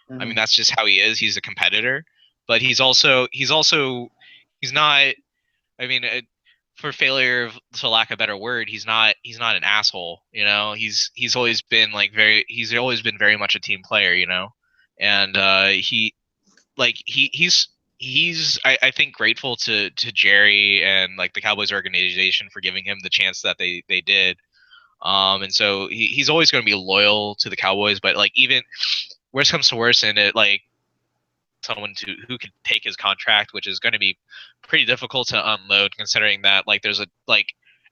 I mean, Mm-hmm. that's just how he is. He's a competitor, but he's not. I mean, for failure to lack a better word, he's not an asshole. You know, he's always been like he's always been very much a team player. You know, and he's I think grateful to Jerry and like the Cowboys organization for giving him the chance that they did. And so he's always going to be loyal to the Cowboys, but like even worst comes to worst, and it like someone to who could take his contract, which is going to be pretty difficult to unload, considering that like there's a like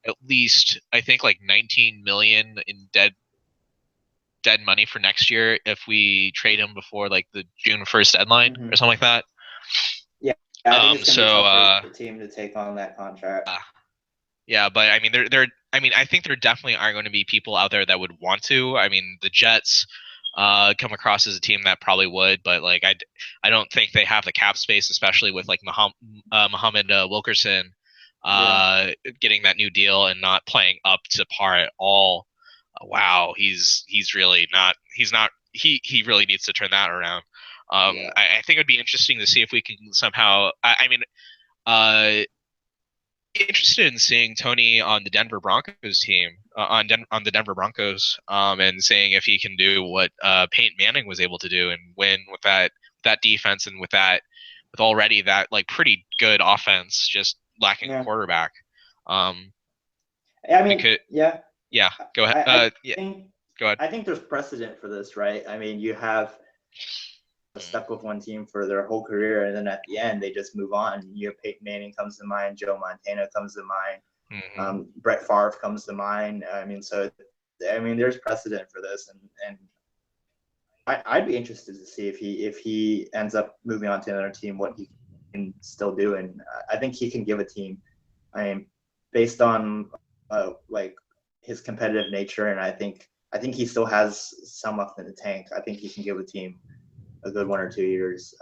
at least I think like 19 million in dead money for next year if we trade him before like the June 1st deadline Mm-hmm. or something like that. Yeah, I think it's gonna be So tough for the team to take on that contract. yeah, but I mean they're I mean I think there definitely are going to be people out there that would want to. I mean the Jets come across as a team that probably would, but like I don't think they have the cap space, especially with like Muhammad Wilkerson Yeah, getting that new deal and not playing up to par at all. Wow, he's really not. He's not. He really needs to turn that around. yeah, I think it'd be interesting to see if we can somehow. I mean, uh, interested in seeing Tony on the Denver Broncos team on the Denver Broncos, and seeing if he can do what Peyton Manning was able to do and win with that defense and with already that like pretty good offense, just lacking a yeah. quarterback. Um, I we mean, could, yeah. yeah, go ahead. I Yeah, think go ahead. I think there's precedent for this, right? I mean, you have stuck with one team for their whole career, and then at the end they just move on. You have Peyton Manning comes to mind, Joe Montana comes to mind, Mm-hmm. Brett Favre comes to mind. I mean, so I mean, there's precedent for this, and I'd be interested to see if he ends up moving on to another team, what he can still do, and I think he can give a team. I mean, based on like his competitive nature, and I think he still has some left in the tank. I think he can give a team a good 1 or 2 years,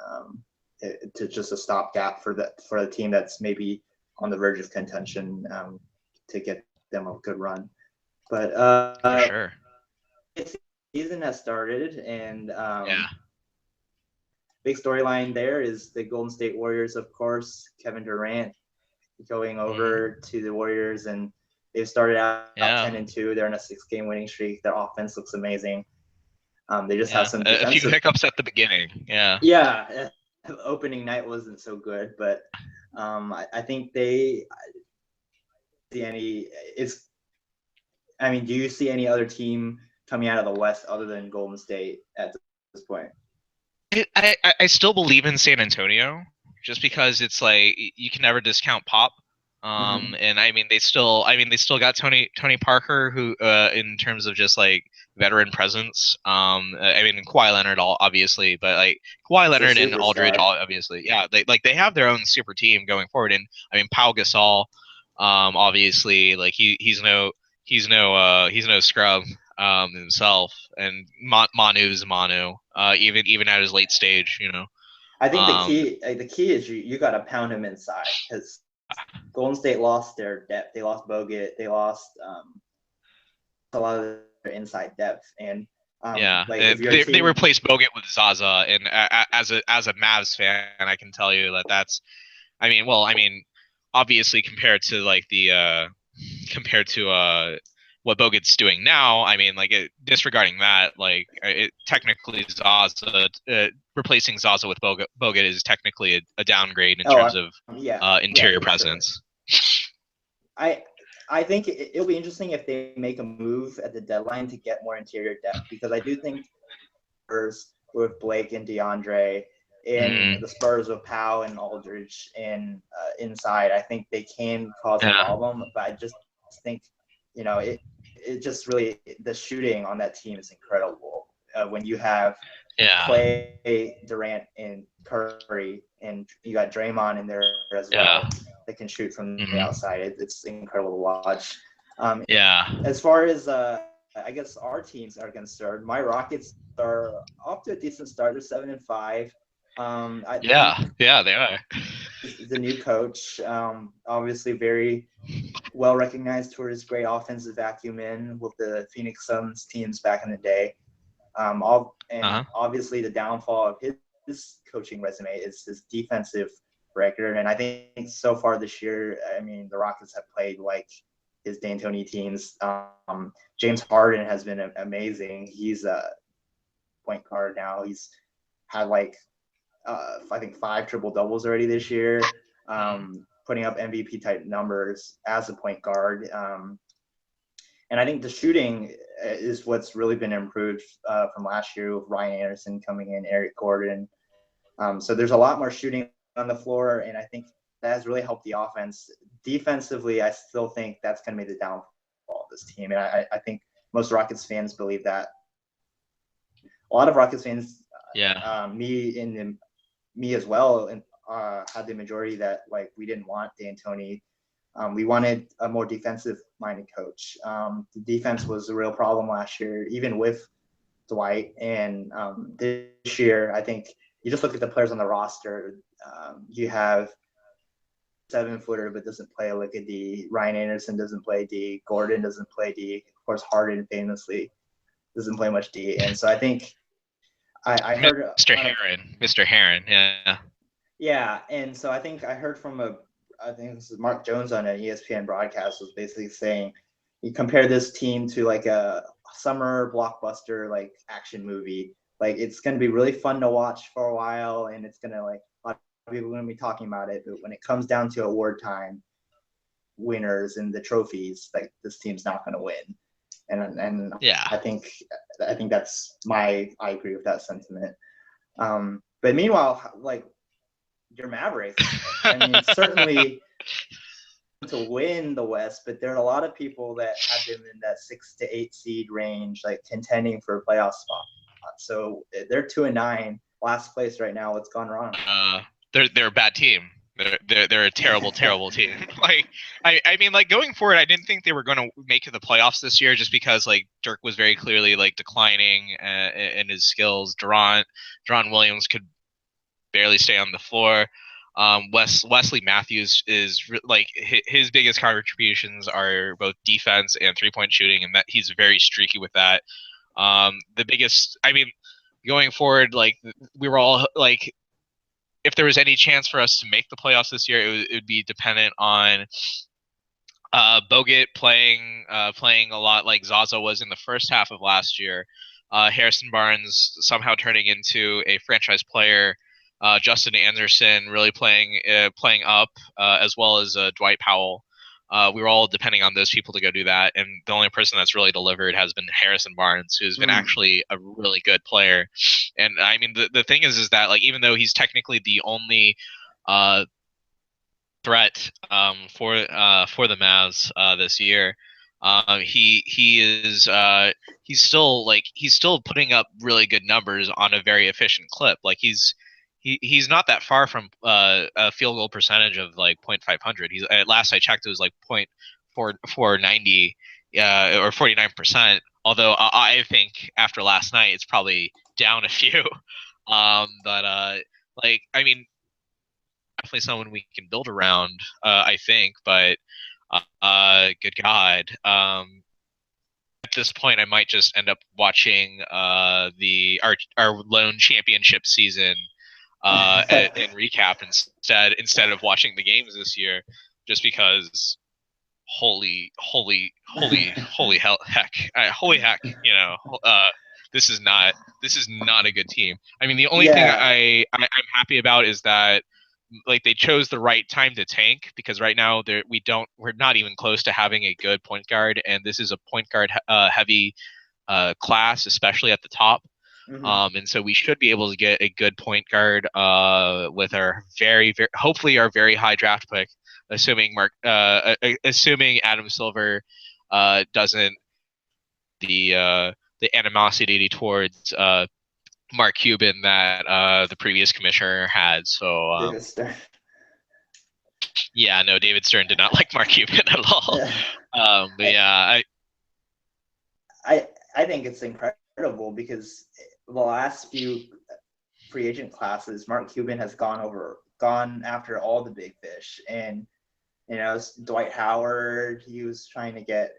to just a stopgap for a team that's maybe on the verge of contention, to get them a good run. But For sure. season has started, and Yeah. big storyline there is the Golden State Warriors, of course. Kevin Durant going Mm-hmm. over to the Warriors, and they've started out Yeah. 10-2. They're in a 6-game winning streak. Their offense looks amazing. They just have Yeah. some A few defensive. hiccups at the beginning. Yeah. Yeah, opening night wasn't so good, but I think they see any. It's. I mean, do you see any other team coming out of the West other than Golden State at this point? I still believe in San Antonio just because it's like you can never discount Pop. And I mean they still got Tony Parker who in terms of just like veteran presence. I mean Kawhi Leonard obviously, but like Kawhi He's a Leonard and Aldridge superstar. obviously. Yeah, they have their own super team going forward, and I mean Pau Gasol obviously like he's no scrub himself, and Manu's Manu even at his late stage, you know. I think Um, the key is you got to pound him inside because Golden State lost their depth. They lost Bogut. They lost a lot of their inside depth. And yeah, like if you're a they team, replaced Bogut with Zaza, and as a Mavs fan, I can tell you that that's, I mean, obviously compared to what Bogut's doing now, I mean, like disregarding that, like it technically Zaza replacing Zaza with Bogut is technically a downgrade in terms of yeah, interior for sure. presence. I I think it'll be interesting if they make a move at the deadline to get more interior depth because I do think Spurs with Blake and DeAndre and Mm, the Spurs with Powell and Aldridge and inside, I think they can cause a yeah, problem. But I just think, it just really the shooting on that team is incredible. When you have yeah, Clay, Durant, and Curry, and you got Draymond in there as yeah, well that can shoot from the hmm outside. It's incredible to watch. Um, yeah, as far as I guess our teams are concerned, my Rockets are off to a decent start. They're 7-5. I think yeah. They are. the new coach, obviously very well recognized for his great offensive acumen with the Phoenix Suns teams back in the day. And Uh-huh. obviously the downfall of his coaching resume is his defensive record. And I think so far this year, I mean, the Rockets have played like his D'Antoni teams. James Harden has been amazing. He's a point guard now. He's had like I think 5 triple doubles already this year, Mhm. putting up MVP type numbers as a point guard. And I think the shooting is what's really been improved from last year with Ryan Anderson coming in, Eric Gordon. So there's a lot more shooting on the floor, and I think that has really helped the offense. Defensively, I still think that's going to be the downfall of this team, and I think most Rockets fans believe that. A lot of Rockets fans, Yeah. me as well, and had the majority that like we didn't want D'Antoni. We wanted a more defensive-minded coach. The defense was a real problem last year, even with Dwight. And this year, I think you just look at the players on the roster. You have 7-footer, but doesn't play like a D. Ryan Anderson doesn't play D. Gordon doesn't play D. Of course, Harden famously doesn't play much D. And so I think I heard Mr. on a Heron. Mr. Heron. Yeah. yeah, and so I think I heard from I think this is Mark Jones on an ESPN broadcast was basically saying you compare this team to like a summer blockbuster like action movie. Like it's going to be really fun to watch for a while, and it's going to like a lot of people are going to be talking about it. But when it comes down to award time, winners and the trophies, like this team's not going to win. And Yeah. I think that's I agree with that sentiment. But meanwhile, like your Mavericks. I mean, certainly to win the West, but there are a lot of people that have them in that 6 to 8 seed range, like contending for a playoff spot. So they're 2-9, last place right now. What's gone wrong? They're a bad team. They're a terrible team. Like I mean like going forward, I didn't think they were going to make it the playoffs this year just because like Dirk was very clearly like declining in his skills. Deron Williams could barely stay on the floor. Wesley Matthews is like his biggest contributions are both defense and 3-point shooting, and that he's very streaky with that. The biggest, I mean, going forward, like we were all like, if there was any chance for us to make the playoffs this year, it would be dependent on Bogut playing a lot like Zaza was in the first half of last year. Harrison Barnes somehow turning into a franchise player. Justin Anderson really playing up, as well as Dwight Powell. We were all depending on those people to go do that, and the only person that's really delivered has been Harrison Barnes, who's been actually a really good player. And I mean, the thing is that like even though he's technically the only threat for the Mavs this year, he's still putting up really good numbers on a very efficient clip. Like he's not that far from a field goal percentage of like .500. He's at last I checked it was like .490 or 49%. Although I think after last night it's probably down a few. But like I mean definitely someone we can build around, I think. But good God, at this point, I might just end up watching our lone championship season in recap instead of watching the games this year, just because holy hell heck holy heck this is not a good team. I mean the only thing Yeah. I'm happy about is that like they chose the right time to tank, because right now we're not even close to having a good point guard, and this is a point guard heavy class, especially at the top. And so we should be able to get a good point guard with our very hopefully our very high draft pick, assuming assuming Adam Silver doesn't the animosity towards Mark Cuban that the previous commissioner had. So David Stern. yeah, no, David Stern did not like Mark Cuban at all. But yeah, I think it's incredible because the last few free agent classes, Mark Cuban has gone after all the big fish, and Dwight Howard. He was trying to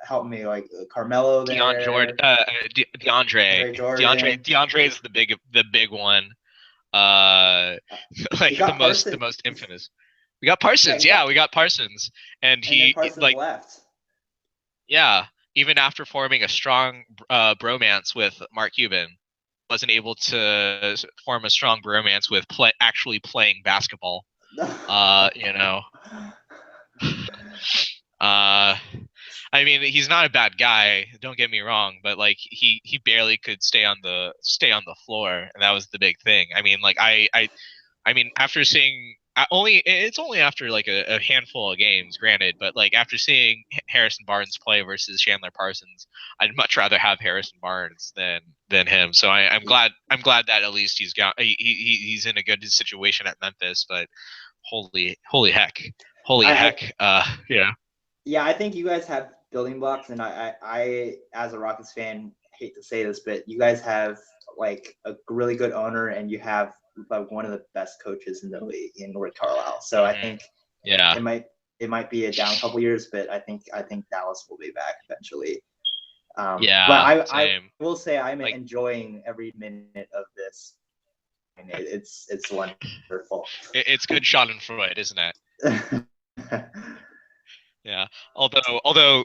help me like Carmelo there. DeAndre is the big one. Like the most infamous. We got Parsons. Yeah, we got Parsons, and then Parsons left. Yeah, even after forming a strong bromance with Mark Cuban, wasn't able to form a strong bromance with actually playing basketball. I mean, he's not a bad guy. Don't get me wrong, but like he barely could stay on the floor, and that was the big thing. I mean, like I mean, after seeing it's only after like a handful of games, granted, but like after seeing Harrison Barnes play versus Chandler Parsons, I'd much rather have Harrison Barnes than him. So I'm glad that at least he's in a good situation at Memphis. But holy heck, yeah. Yeah, I think you guys have building blocks, and I as a Rockets fan hate to say this, but you guys have like a really good owner, and you have like one of the best coaches in the league in Rick Carlisle. So I think it might be a down couple years, but I think Dallas will be back eventually. But I will say I'm enjoying every minute of this. I mean, it's wonderful. It's good Schadenfreude, isn't it? Yeah. Although,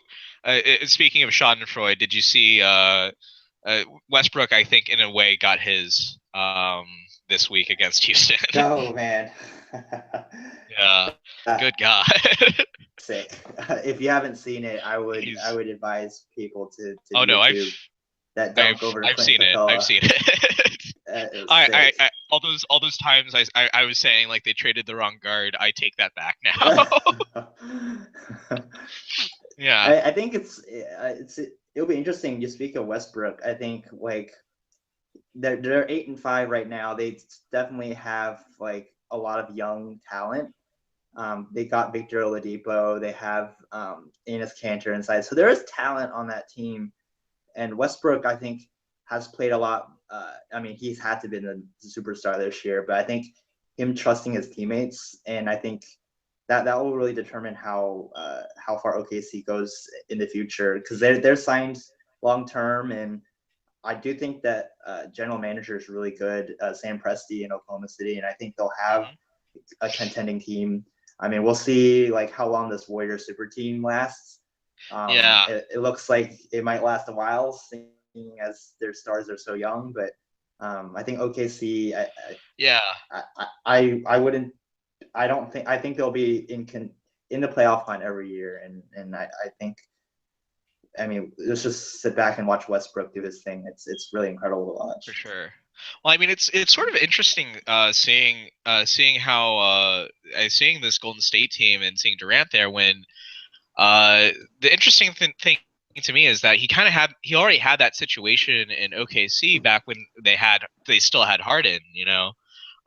speaking of Schadenfreude, did you see Westbrook? I think in a way got his this week against Houston. Oh man. Yeah. Good God. Sick. If you haven't seen it, I would advise people to oh no, I've seen it. I've seen it. I all those times I was saying like they traded the wrong guard. I take that back now. Yeah. I think it'll be interesting. You speak of Westbrook. I think like they're 8-5 right now. They definitely have like a lot of young talent. They got Victor Oladipo. They have Enes Kanter inside. So there is talent on that team. And Westbrook, I think, has played a lot. I mean, he's had to be the superstar this year, but I think him trusting his teammates, and I think that will really determine how far OKC goes in the future, because they're signed long term, and I do think that general manager is really good, Sam Presti in Oklahoma City, and I think they'll have a contending team. I mean, we'll see like how long this Warrior super team lasts. It looks like it might last a while, seeing as their stars are so young. But I think OKC. I think they'll be in the playoff hunt every year, and I think. I mean, let's just sit back and watch Westbrook do his thing. It's really incredible to watch. For sure. Well, I mean, it's sort of interesting seeing how seeing this Golden State team and seeing Durant there when the interesting thing to me is that he already had that situation in OKC back when they still had Harden, you know,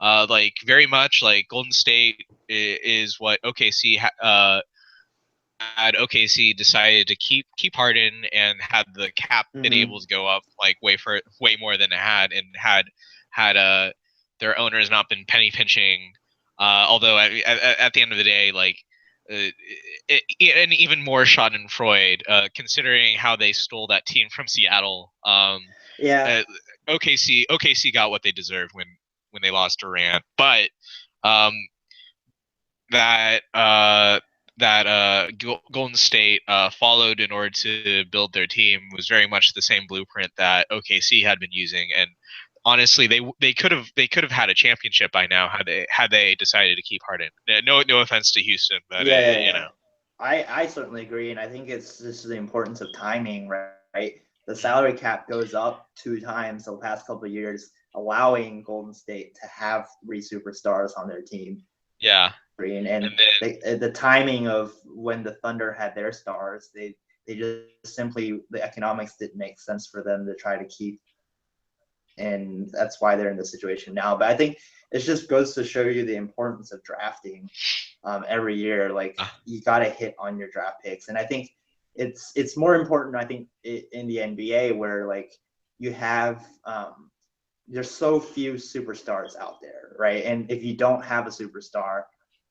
like very much like Golden State is what had OKC decided to keep Harden and had the cap been able to go up like way more than it had, and had their owners not been penny pinching, although at the end of the day, like and even more Schadenfreude, considering how they stole that team from Seattle. Yeah. OKC got what they deserved when they lost Durant, but um, that Golden State followed in order to build their team was very much the same blueprint that OKC had been using, and honestly, they could have had a championship by now had they decided to keep Harden. No offense to Houston, but you know. I certainly agree, and I think it's just the importance of timing, right? The salary cap goes up 2 times the past couple of years, allowing Golden State to have 3 superstars on their team. Yeah. And then, the timing of when the Thunder had their stars, they just simply, the economics didn't make sense for them to try to keep, and that's why they're in this situation now. But I think it just goes to show you the importance of drafting every year. Like, you got to hit on your draft picks, and I think it's more important, I think, in the NBA, where like you have there's so few superstars out there, right? And if you don't have a superstar,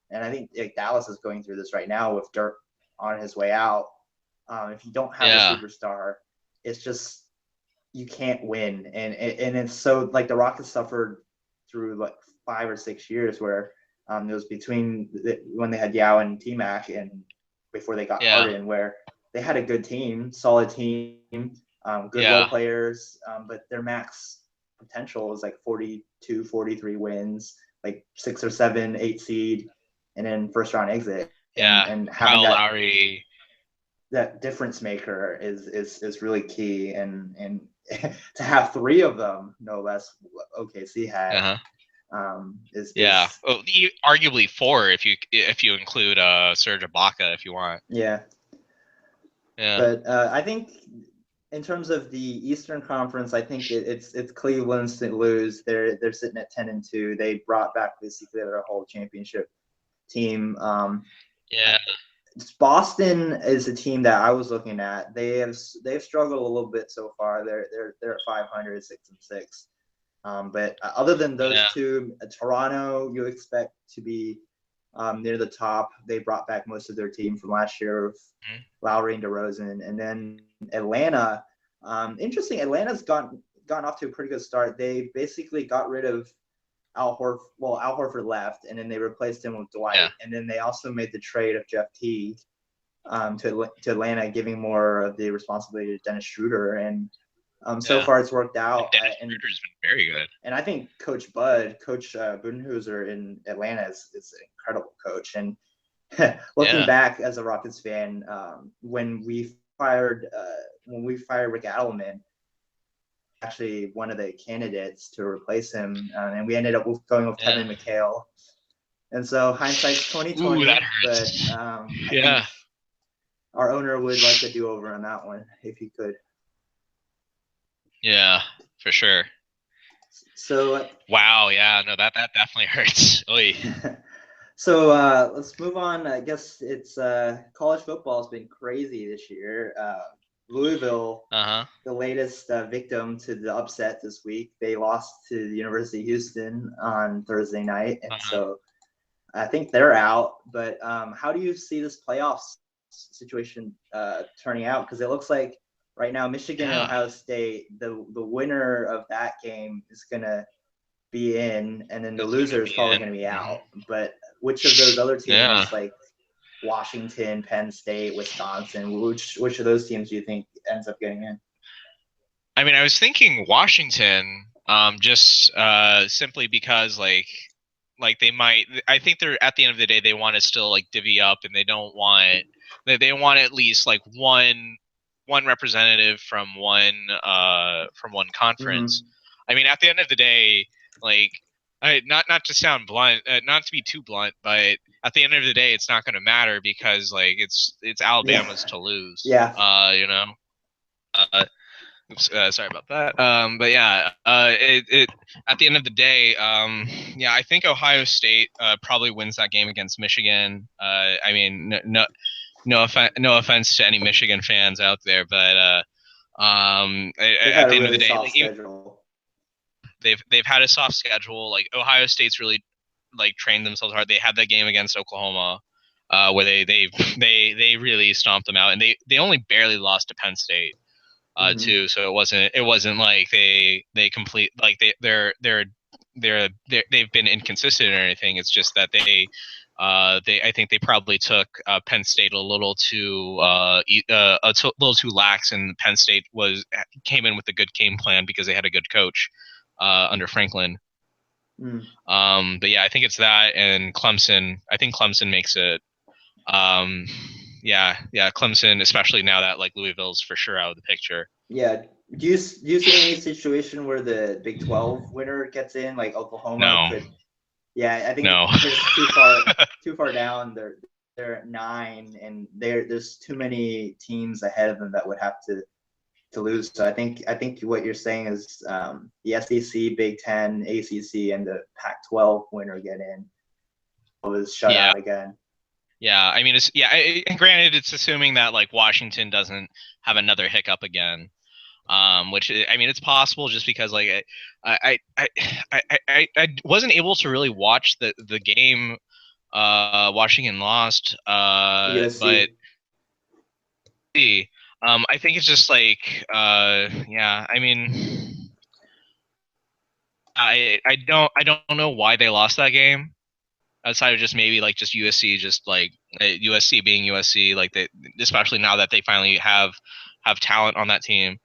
and I think like Dallas is going through this right now with Dirk on his way out. If you don't have a superstar, it's just, you can't win. And it's so, like, the Rockets suffered through like 5 or 6 years where it was between when they had Yao and T-Mac and before they got Harden, where they had a good team, solid team, good role players, but their max potential was like 42, 43 wins, like 6 or 7, 8 seed, and then first round exit. And having Kyle Lowry, that difference maker is really key, and to have 3 of them, no less, OKC had, is arguably 4 if you include Serge Ibaka, if you want. But I think in terms of the Eastern Conference, I think it's Cleveland, St. Louis. They're sitting at 10-2. They brought back basically their whole championship team. Boston is a team that I was looking at. They've struggled a little bit so far. They're at 500, 6-6. But other than those two, Toronto, you expect to be near the top. They brought back most of their team from last year with Lowry and DeRozan. And then Atlanta, interesting. Atlanta's gotten off to a pretty good start. They basically got rid of Al Horford. Well, Al Horford left, and then they replaced him with Dwight. And then they also made the trade of Jeff Teague to Atlanta, giving more of the responsibility to Dennis Schroeder. And so far it's worked out. Dennis Schroeder's been very good. And I think Coach Budenholzer in Atlanta is an incredible coach. And looking back as a Rockets fan, when we fired Rick Adelman, actually one of the candidates to replace him, and we ended up going with Kevin McHale. And so hindsight's 2020. But I think our owner would like a do-over on that one if he could. Yeah, for sure. So wow, no, that definitely hurts. So let's move on. I guess it's college football has been crazy this year. Louisville, the latest victim to the upset this week. They lost to the University of Houston on Thursday night, and so I think they're out. But how do you see this playoffs situation turning out? Because it looks like right now Michigan and Ohio State, the winner of that game is going to be in, and then the loser is probably going to be out. But which of those other teams, like Washington, Penn State, Wisconsin, which of those teams do you think ends up getting in? I mean, I was thinking Washington, just simply because like they might. I think they're, at the end of the day, they want to still like divvy up, and they don't want they want at least like one representative from one conference. I mean, at the end of the day, like, not to sound blunt, not to be too blunt, but at the end of the day, it's not going to matter because like it's Yeah, Alabama's to lose. yeah. You know. Oops, sorry about that. But yeah, it at the end of the day, yeah, I think Ohio State probably wins that game against Michigan. I mean, no offense to any Michigan fans out there, but They've at had a the end of the really day, soft like schedule. they've had a soft schedule. Like Ohio State's really like trained themselves hard. They had that game against Oklahoma, where they really stomped them out, and they only barely lost to Penn State, too. So it wasn't like they complete like they've been inconsistent or anything. It's just that they I think they probably took Penn State a little too little too lax, and Penn State came in with a good game plan because they had a good coach under Franklin. Mm. But yeah, I think it's that and Clemson. I think Clemson makes it. Um, yeah, Clemson, especially now that like Louisville's for sure out of the picture. Yeah. Do you see any situation where the Big 12 winner gets in, like Oklahoma No, could? Yeah, I think no. they're just too far down. They're at 9, and there's too many teams ahead of them that would have to lose. So I think what you're saying is the SEC, Big 10, ACC, and the Pac-12 winner get in. It was shut Yeah, out again. yeah. I mean, and granted, it's assuming that like Washington doesn't have another hiccup again. Which I mean, it's possible just because like I wasn't able to really watch the game. Washington lost. But USC. I think it's just like yeah. I mean, I don't know why they lost that game. Outside of just maybe like just USC, just like USC being USC, like they, especially now that they finally have talent on that team,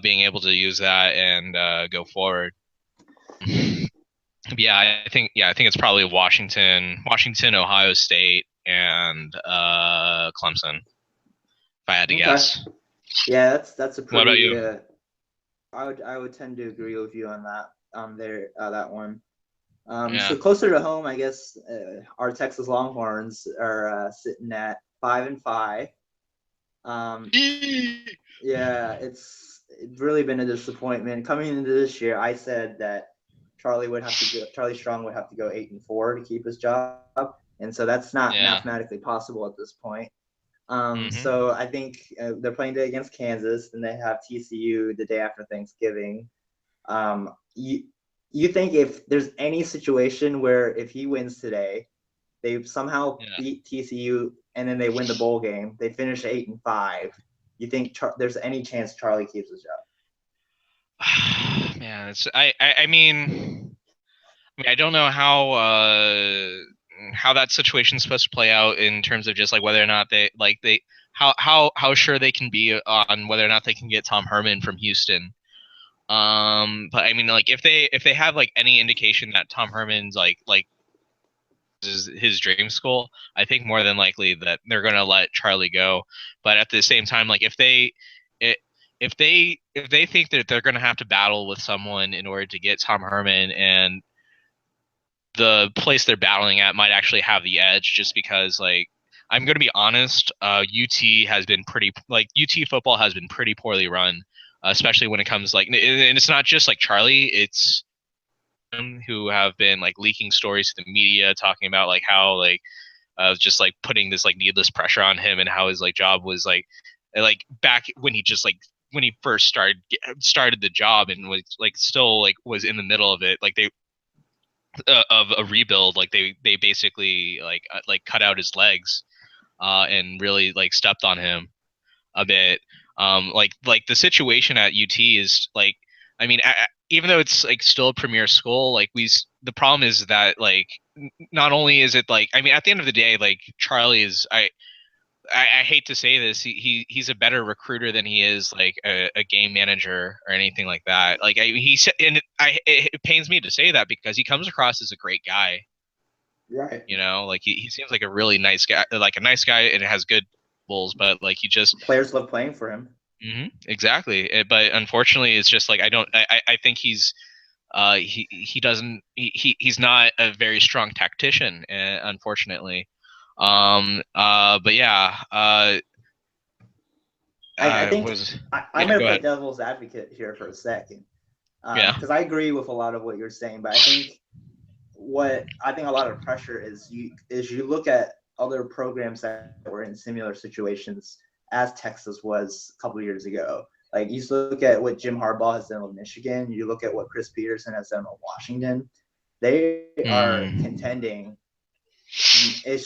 being able to use that and go forward. Yeah, I think it's probably Washington, Ohio State, and Clemson. If I had to Okay. guess. Yeah, that's a What about pretty. you? I would tend to agree with you on that one. Yeah. So closer to home, I guess our Texas Longhorns are sitting at 5-5. Um, yeah, it's really been a disappointment coming into this year. I said that Charlie Strong would have to go 8-4 to keep his job, and so that's not Yeah. mathematically possible at this point. Mhm. So I think they're playing today against Kansas, and they have TCU the day after Thanksgiving. You think if there's any situation where if he wins today, they somehow Yeah. beat TCU and then they win the bowl game, they finish 8-5. You think there's any chance Charlie keeps his job? Man, it's I mean, I don't know how that situation's supposed to play out in terms of just like whether or not they how sure they can be on whether or not they can get Tom Herman from Houston. But I mean, like if they have like any indication that Tom Herman's like is his dream school, I think more than likely that they're gonna let Charlie go. But at the same time, like it, if they think that they're gonna have to battle with someone in order to get Tom Herman, and the place they're battling at might actually have the edge, just because like I'm gonna be honest, UT has been pretty like UT football has been pretty poorly run, especially when it comes like, and it's not just like Charlie, it's who have been like leaking stories to the media talking about like how like just like putting this like needless pressure on him, and how his like job was like back when he just like when he first started the job and was like still like was in the middle of it, like they of a rebuild, like they basically like cut out his legs and really like stepped on him a bit. Like the situation at UT is like, I mean, even though it's like still a premier school, like the problem is that like not only is it like, I mean, at the end of the day, like Charlie is I hate to say this, he's a better recruiter than he is like a game manager or anything like that. Like he said, and it pains me to say that because he comes across as a great guy. Right. You know, like he seems like a really nice guy, like a nice guy, and has good bulls, but like he just Players love playing for him. Exactly. But unfortunately, it's just like I think he doesn't he's not a very strong tactician, unfortunately. But yeah. I think Was I'm Yeah. going to Go play ahead. devil's advocate here for a second, Yeah. because I agree with a lot of what you're saying, but I think a lot of pressure is you look at other programs that were in similar situations as Texas was a couple of years ago. Like you look at what Jim Harbaugh has done with Michigan, you look at what Chris Peterson has done with Washington. They are Hmm. contending, and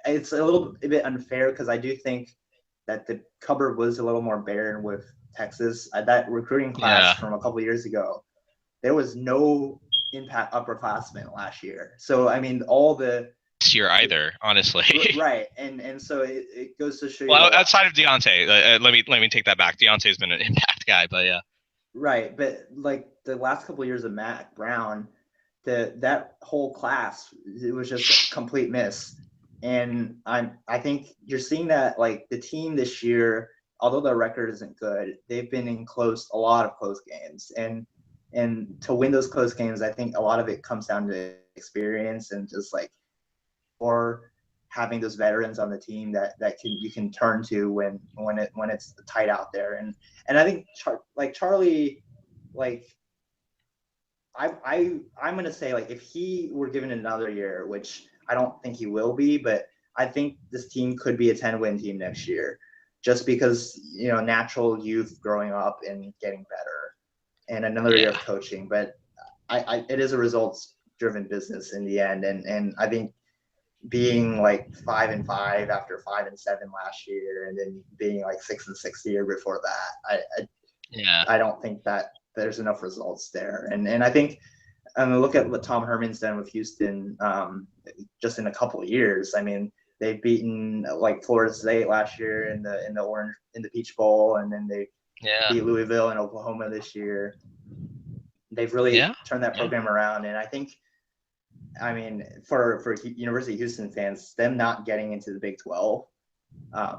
it's a little bit unfair because I do think that the cupboard was a little more barren with Texas. That recruiting Yeah. class from a couple of years ago, there was no impact upperclassmen last year. So I mean, all This year either, honestly. right, and so it goes to show you Well, outside of Deontay, let me take that back. Deontay's been an impact guy, but yeah. right, but like the last couple of years of Matt Brown, that whole class, it was just a complete miss. And I think you're seeing that like the team this year, although their record isn't good, they've been in a lot of close games, and to win those close games, I think a lot of it comes down to experience and just like or having those veterans on the team that you can turn to when it's tight out there. And I think like Charlie, like I'm gonna say like if he were given another year, which I don't think he will be, but I think this team could be a 10-win team next year, just because natural youth growing up and getting better, and another year Yeah. of coaching. But it is a results driven business in the end, and I think being like 5-5 after 5-7 last year, and then being like 6-6 the year before that, Yeah. I don't think that there's enough results there. And I think look at what Tom Herman's done with Houston, just in a couple of years. I mean, they've beaten like Florida State last year in the Peach Bowl, and then they Yeah. beat Louisville and Oklahoma this year. They've really Yeah. turned that Yeah. program around, and I think, I mean, for University of Houston fans, them not getting into the Big 12,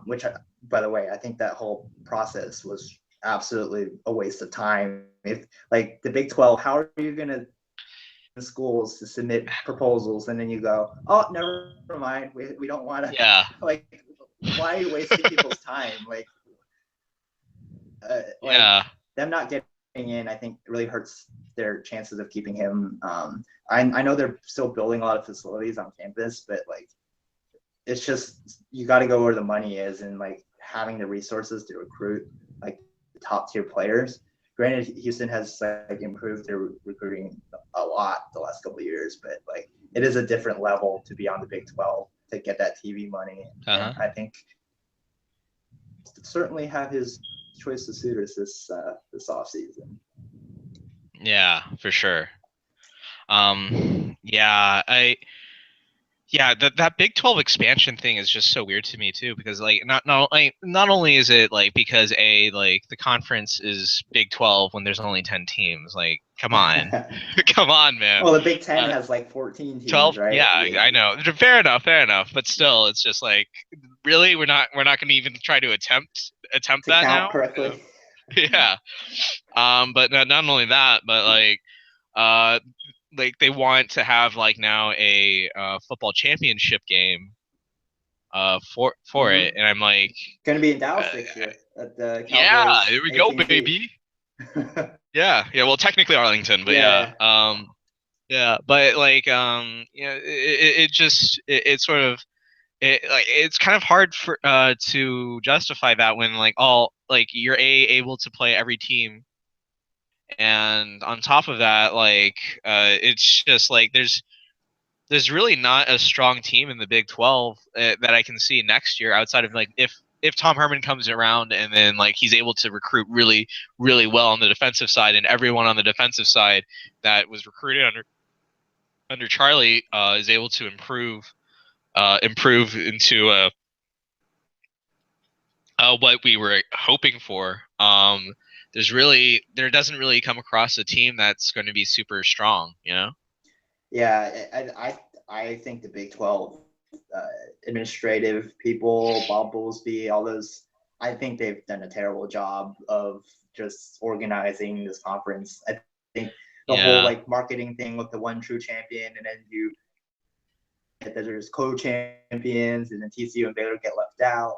which, by the way, I think that whole process was absolutely a waste of time. If like the Big 12, how are you going to schools to submit proposals and then you go, oh, never mind, we don't want to, Yeah. like, why are you wasting people's time? Like Yeah. them not getting in, I think really hurts their chances of keeping him. I know they're still building a lot of facilities on campus, but like it's just you got to go where the money is, and like having the resources to recruit like top tier players. Granted, Houston has like improved their recruiting a lot the last couple of years, but like it is a different level to be on the Big 12 to get that TV money, and Uh-huh. I think certainly have his choice of suitors this off season. Yeah, for sure. Yeah, that Big 12 expansion thing is just so weird to me too, because like not only is it like because like the conference is Big 12 when there's only 10 teams, like come on. Come on, man. Well, the Big Ten Uh, has like 14 teams, 12, right? yeah, I know. Fair enough, but still it's just like really we're not going to even try to attempt To that count now? correctly. Yeah. But not only that, but uh like they want to have like now a football championship game for it, Mm-hmm. and I'm like, Going to be in Dallas uh, next year at the yeah, Cowboys here we go, AT&T. baby. Yeah, well, technically Arlington, but yeah, Yeah, yeah, but like, it just it sort of like it's kind of hard for to justify that when like all like you're able to play every team, and on top of that, like it's just like there's really not a strong team in the Big 12 that I can see next year outside of like if Tom Herman comes around and then like he's able to recruit really well on the defensive side, and everyone on the defensive side that was recruited under Charlie is able to improve into what we were hoping for. There doesn't really come across a team that's going to be super strong, you know? yeah. I think the Big 12 uh, administrative people, Bob Bowlesby, all those I think they've done a terrible job of just organizing this conference. I think the whole Yeah. like marketing thing with the one true champion, and then you there's co-champions, and then TCU and Baylor get left out,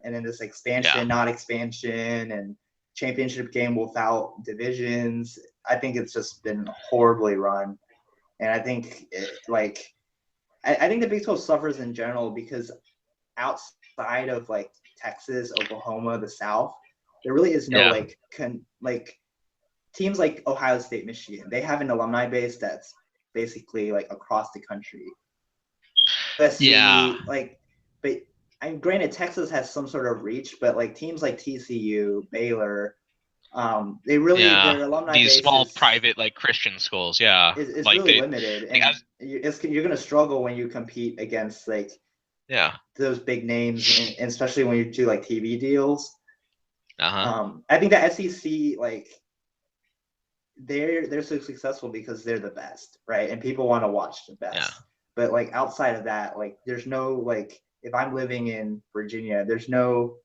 and then this Yeah. expansion, not expansion, and championship game without divisions. I think it's just been horribly run, and I think I think the Big 12 suffers in general because outside of like Texas, Oklahoma, the South, there really is no Yeah. like teams like Ohio State, Michigan. They have an alumni base that's basically like across the country. Yeah. USC, but granted Texas has some sort of reach, but like teams like TCU, Baylor, they really Yeah. their alumni These base small private like Christian schools. Yeah. is Like really they limited, like and as you're gonna struggle when you compete against like yeah. those big names, and especially when you do like TV deals. Uh-huh. I think the SEC they're so successful because they're the best, right? And people want to watch the Yeah. best. But like outside of that, like there's no like if I'm living in Virginia, there's no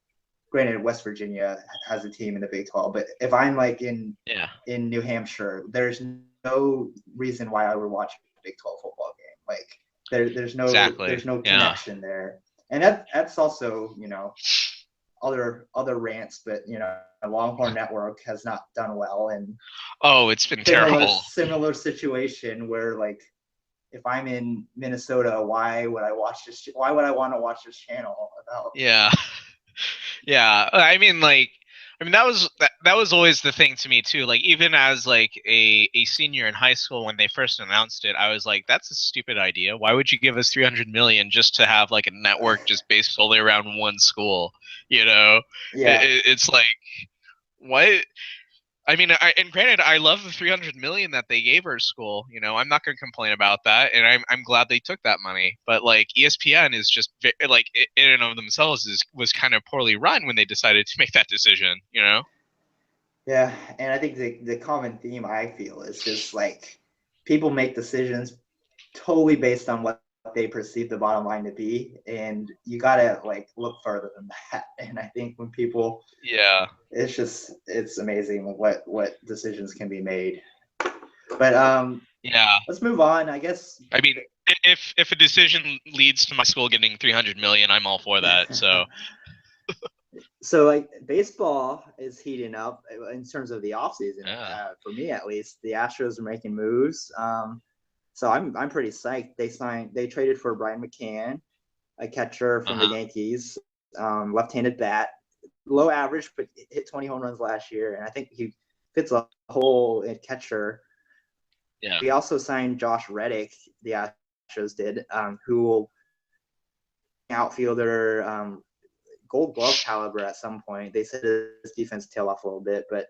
granted West Virginia has a team in the Big 12, but if I'm like Yeah. in New Hampshire, there's no reason why I would watch a Big 12 football game. Like Exactly. there's no Yeah. connection there. And that's also, other rants, but Longhorn Network has not done well, and Oh, it's been similar terrible. similar situation where like if I'm in Minnesota, why would I watch this? Why would I want to watch this channel about? Yeah. Yeah. I mean that was always the thing to me too. Like even as like a senior in high school when they first announced it, I was like, that's a stupid idea. Why would you give us 300 million just to have like a network just based solely around one school? You know, Yeah, it's like what? I mean, and granted, I love the 300 million that they gave our school. You know, I'm not going to complain about that, and I'm glad they took that money. But like ESPN is just like in and of themselves was kind of poorly run when they decided to make that decision. You know? yeah, and I think the common theme I feel is just like people make decisions totally based on what they perceive the bottom line to be, and you gotta like look further than that. And I think when people, Yeah. it's amazing what decisions can be made. But Yeah. let's move on. I guess. I mean, if a decision leads to my school getting 300 million, I'm all for that. So So like baseball is heating up in terms of the offseason. yeah. For me at least, the Astros are making moves. So I'm pretty psyched. They traded for Brian McCann, a catcher Uh from the huh. Yankees, left-handed bat, low average, but hit 20 home runs last year, and I think he fits a hole in catcher. Yeah. We also signed Josh Reddick, the Astros did, who will outfielder, Gold Glove caliber at some point. They said his defense tail off a little bit, but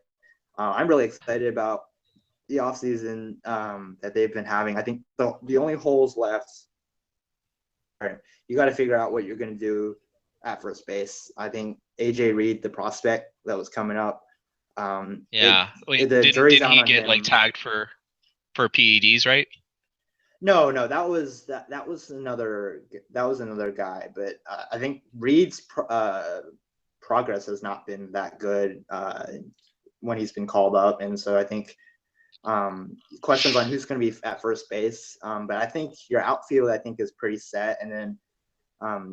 I'm really excited about the offseason that they've been having. I think the only holes left, you got to figure out what you're going to do at first base. I think AJ Reed, the prospect that was coming up, Yeah. Wait, the jury's didn't out he on get like him. tagged for PEDs, right? No, that was another guy, but I think Reed's progress has not been that good when he's been called up, and so I think questions on who's going to be at first base. But I think your outfield, I think, is pretty set, and then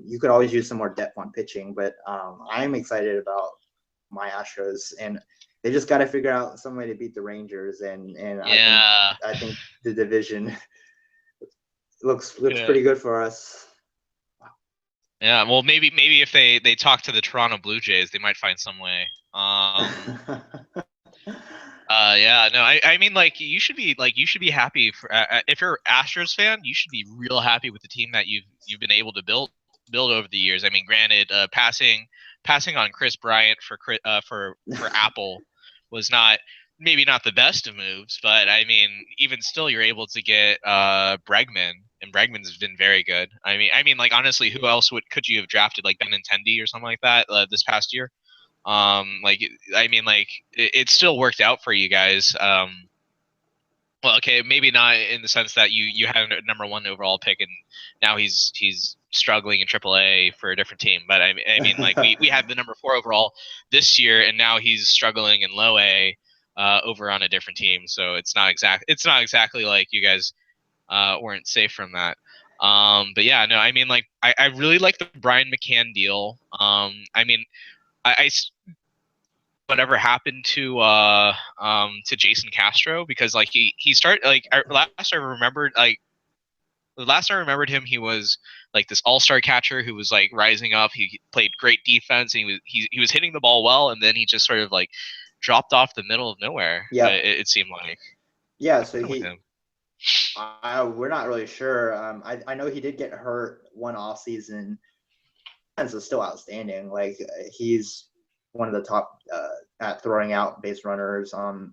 you could always use some more depth on pitching. But I'm excited about my Astros, and they just got to figure out some way to beat the Rangers, and Yeah. I think the division looks Yeah. pretty good for us. Yeah. Well, maybe if they talk to the Toronto Blue Jays, they might find some way. Yeah, no, I mean, like, you should be happy for if you're an Astros fan, you should be real happy with the team that you've been able to build over the years. I mean, granted, passing on Chris Bryant for Apple was not maybe not the best of moves, but I mean, even still, you're able to get Bregman, and Bregman's been very good. I mean, like honestly, who else could you have drafted like Benintendi or something like that this past year? Like I mean, like it still worked out for you guys. Well, okay, maybe not in the sense that you had a number 1 overall pick and now he's struggling in AAA for a different team. But I mean, like we had the number 4 overall this year, and now he's struggling in low A over on a different team. So it's not exactly like you guys weren't safe from that. But yeah, no, I mean, like I really like the Brian McCann deal. I mean, I whatever happened to Jason Castro, because like he started like last I remembered him, he was like this all-star catcher who was like rising up. He played great defense, and he was hitting the ball well, and then he just sort of like dropped off the middle of nowhere. Yep. It seemed like. Yeah. What So happened with him? we're not really sure. I know he did get hurt one off season. Defense is still outstanding. Like he's one of the top at throwing out base runners on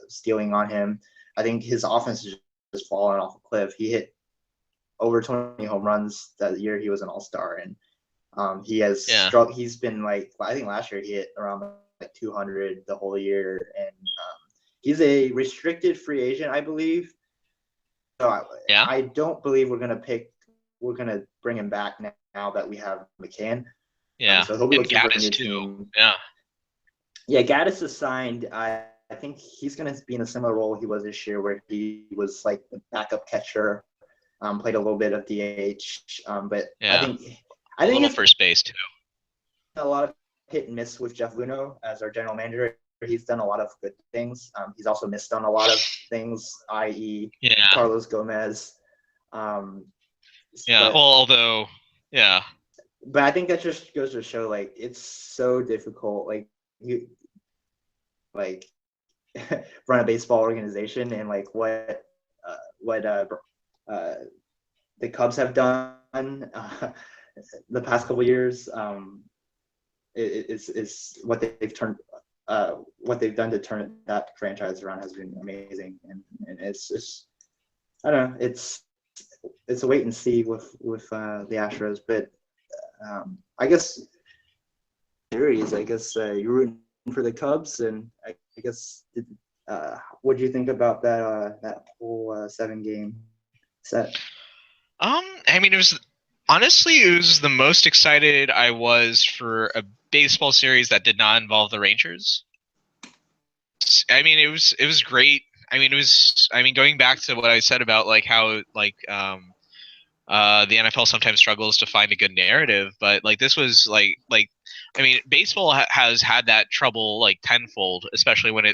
stealing on him. I think his offense is just falling off a cliff. He hit over 20 home runs that year he was an all-star, and he has Yeah. he's been like, I think last year he hit around like 200 the whole year, and he's a restricted free agent, I believe. So Yeah. I don't believe we're gonna bring him back now that we have McCann. Yeah. So he'll be And looking for a Gaddis new too. team. Yeah. Yeah, Gaddis is signed. I think he's going to be in a similar role he was this year, where he was like the backup catcher, played a little bit of DH, but Yeah. I A think little it's first base too. a lot of hit and miss with Jeff Luhnow as our general manager. He's done a lot of good things. He's also missed on a lot of things, i.e., Yeah. Carlos Gomez. Yeah. Well, although, yeah. But I think that just goes to show, like, it's so difficult. Like you, like run a baseball organization, and like what the Cubs have done the past couple of years is what they've done to turn that franchise around has been amazing, and it's just, I don't know, it's a wait and see with the Astros, but I guess series, you're rooting for the Cubs, and I guess what do you think about that whole 7-game set? I mean, it was the most excited I was for a baseball series that did not involve the Rangers. I mean, it was great. I mean, going back to what I said about like how like the NFL sometimes struggles to find a good narrative, but like this was like I mean, baseball has had that trouble like tenfold, especially when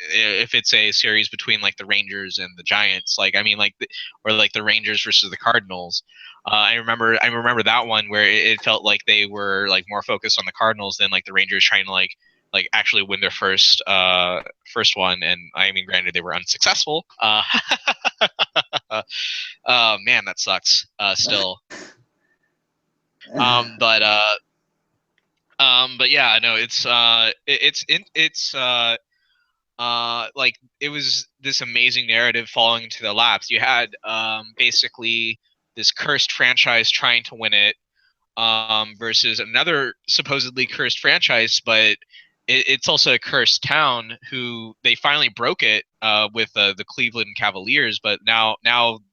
if it's a series between like the Rangers and the Giants. Like I mean, like or like the Rangers versus the Cardinals. I remember that one where it felt like they were like more focused on the Cardinals than like the Rangers trying to like actually win their first one. And I mean, granted, they were unsuccessful. Man, that sucks. Still. Um, but uh, but yeah, no, like it was this amazing narrative falling into the laps. You had basically this cursed franchise trying to win it, versus another supposedly cursed franchise, but it's also a cursed town who they finally broke it with the Cleveland Cavaliers, but now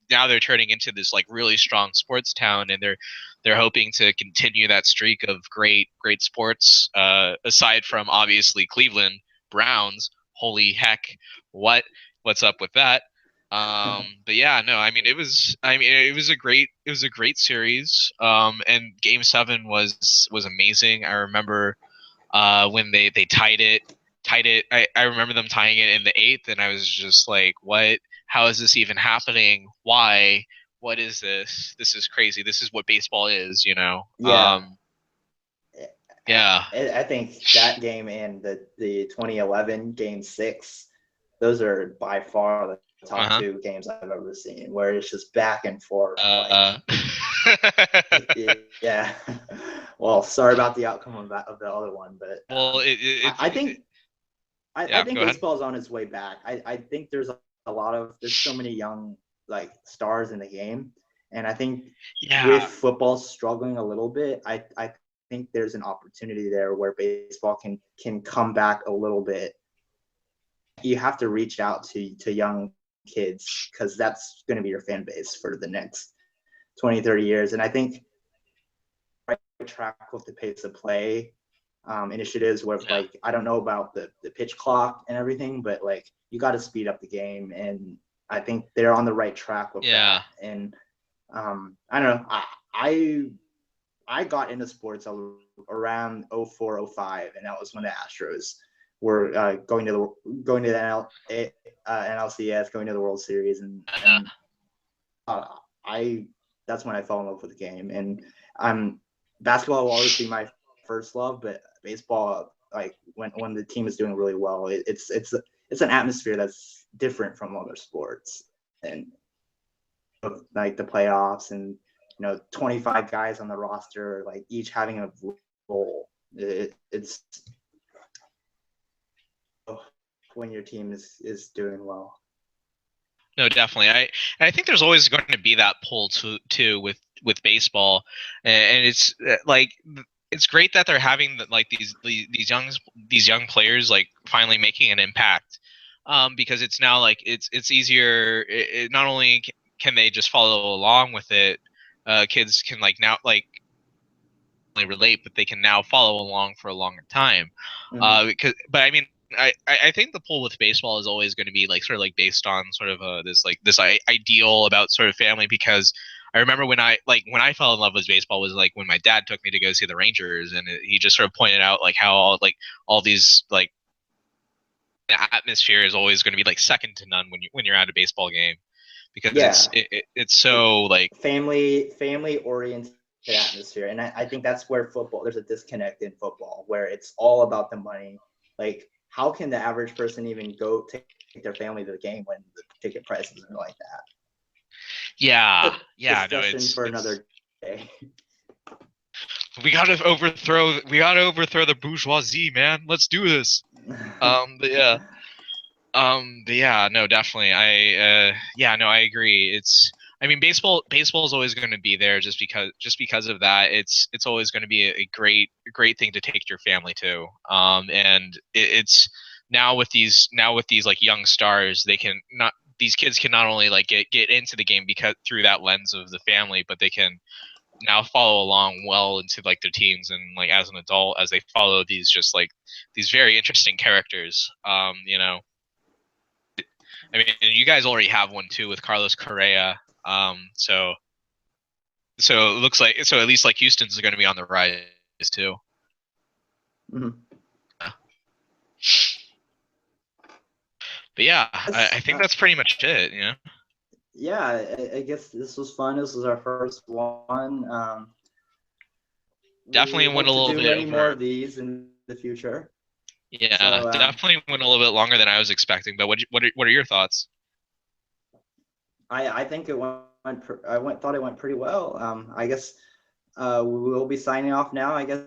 they're turning into this like really strong sports town, and they're hoping to continue that streak of great sports. Aside from obviously Cleveland Browns, holy heck, what's up with that? But yeah, no, I mean it was a great series. And Game 7 was amazing. I remember when they tied it. I remember them tying it in the 8th, and I was just like, what? How is this even happening? Why? What is this? This is crazy. This is what baseball is, you know? Yeah. Yeah. I think that game and the 2011 Game 6, those are by far the top Uh-huh. two games I've ever seen, where it's just back and forth. Uh, Yeah. Well, sorry about the outcome of the other one, but well, I think I yeah, think go ahead. baseball is on its way back. I think there's there's so many young like stars in the game, and I think with Yeah. football struggling a little bit, I think there's an opportunity there where baseball can come back a little bit. You have to reach out to young kids, because that's going to be your fan base for the next 20, 30 years. And I think right track with the pace of play initiatives where like I don't know about the pitch clock and everything, but like you got to speed up the game, and I think they're on the right track with that. And I don't know, I got into sports around 04, 05, and that was when the Astros were going to the NLCS, going to the World Series, and that's when I fell in love with the game. And basketball will always be my first love, but baseball, like when the team is doing really well, it's an atmosphere that's different from other sports, and like the playoffs and 25 guys on the roster, like each having a role. It's when your team is doing well. No, definitely. I think there's always going to be that pull too with baseball, and it's like it's great that they're having like these young players like finally making an impact, because it's now like it's easier. Not only can they just follow along with it, kids can like now like relate, but they can now follow along for a longer time. But I mean, I think the pull with baseball is always going to be like sort of like based on sort of this ideal about sort of family, because I remember when I fell in love with baseball was like when my dad took me to go see the Rangers, and he just sort of pointed out like how all these like the atmosphere is always going to be like second to none when you're at a baseball game, because it's so like family oriented atmosphere. And I think that's where there's a disconnect in football where it's all about the money. Like, how can the average person even go take their family to the game when the ticket prices are like that? Discussion for another day. We gotta overthrow the bourgeoisie, man. Let's do this. But yeah, no, definitely. I agree. I mean, baseball is always going to be there just because of that. It's always going to be a great thing to take your family to. And it's now with these like young stars, these kids can not only like get into the game because through that lens of the family, but they can now follow along well into like their teens and like as an adult as they follow these just like these very interesting characters. I mean, you guys already have one too with Carlos Correa. So it looks like at least like Houston's going to be on the rise too. Mm-hmm. But yeah, I think that's pretty much it. Yeah, I guess this was fun. This was our first one. Definitely went a little bit many more of these in the future. Yeah, so, definitely went a little bit longer than I was expecting. But what are your thoughts? I think it thought it went pretty well. I guess we'll be signing off now. I guess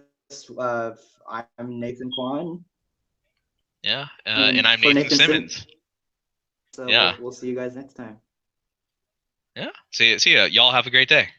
I'm Nathan Kwan. Yeah, and I'm Nathan Simmons. So yeah, we'll see you guys next time. Yeah, see ya. Y'all have a great day.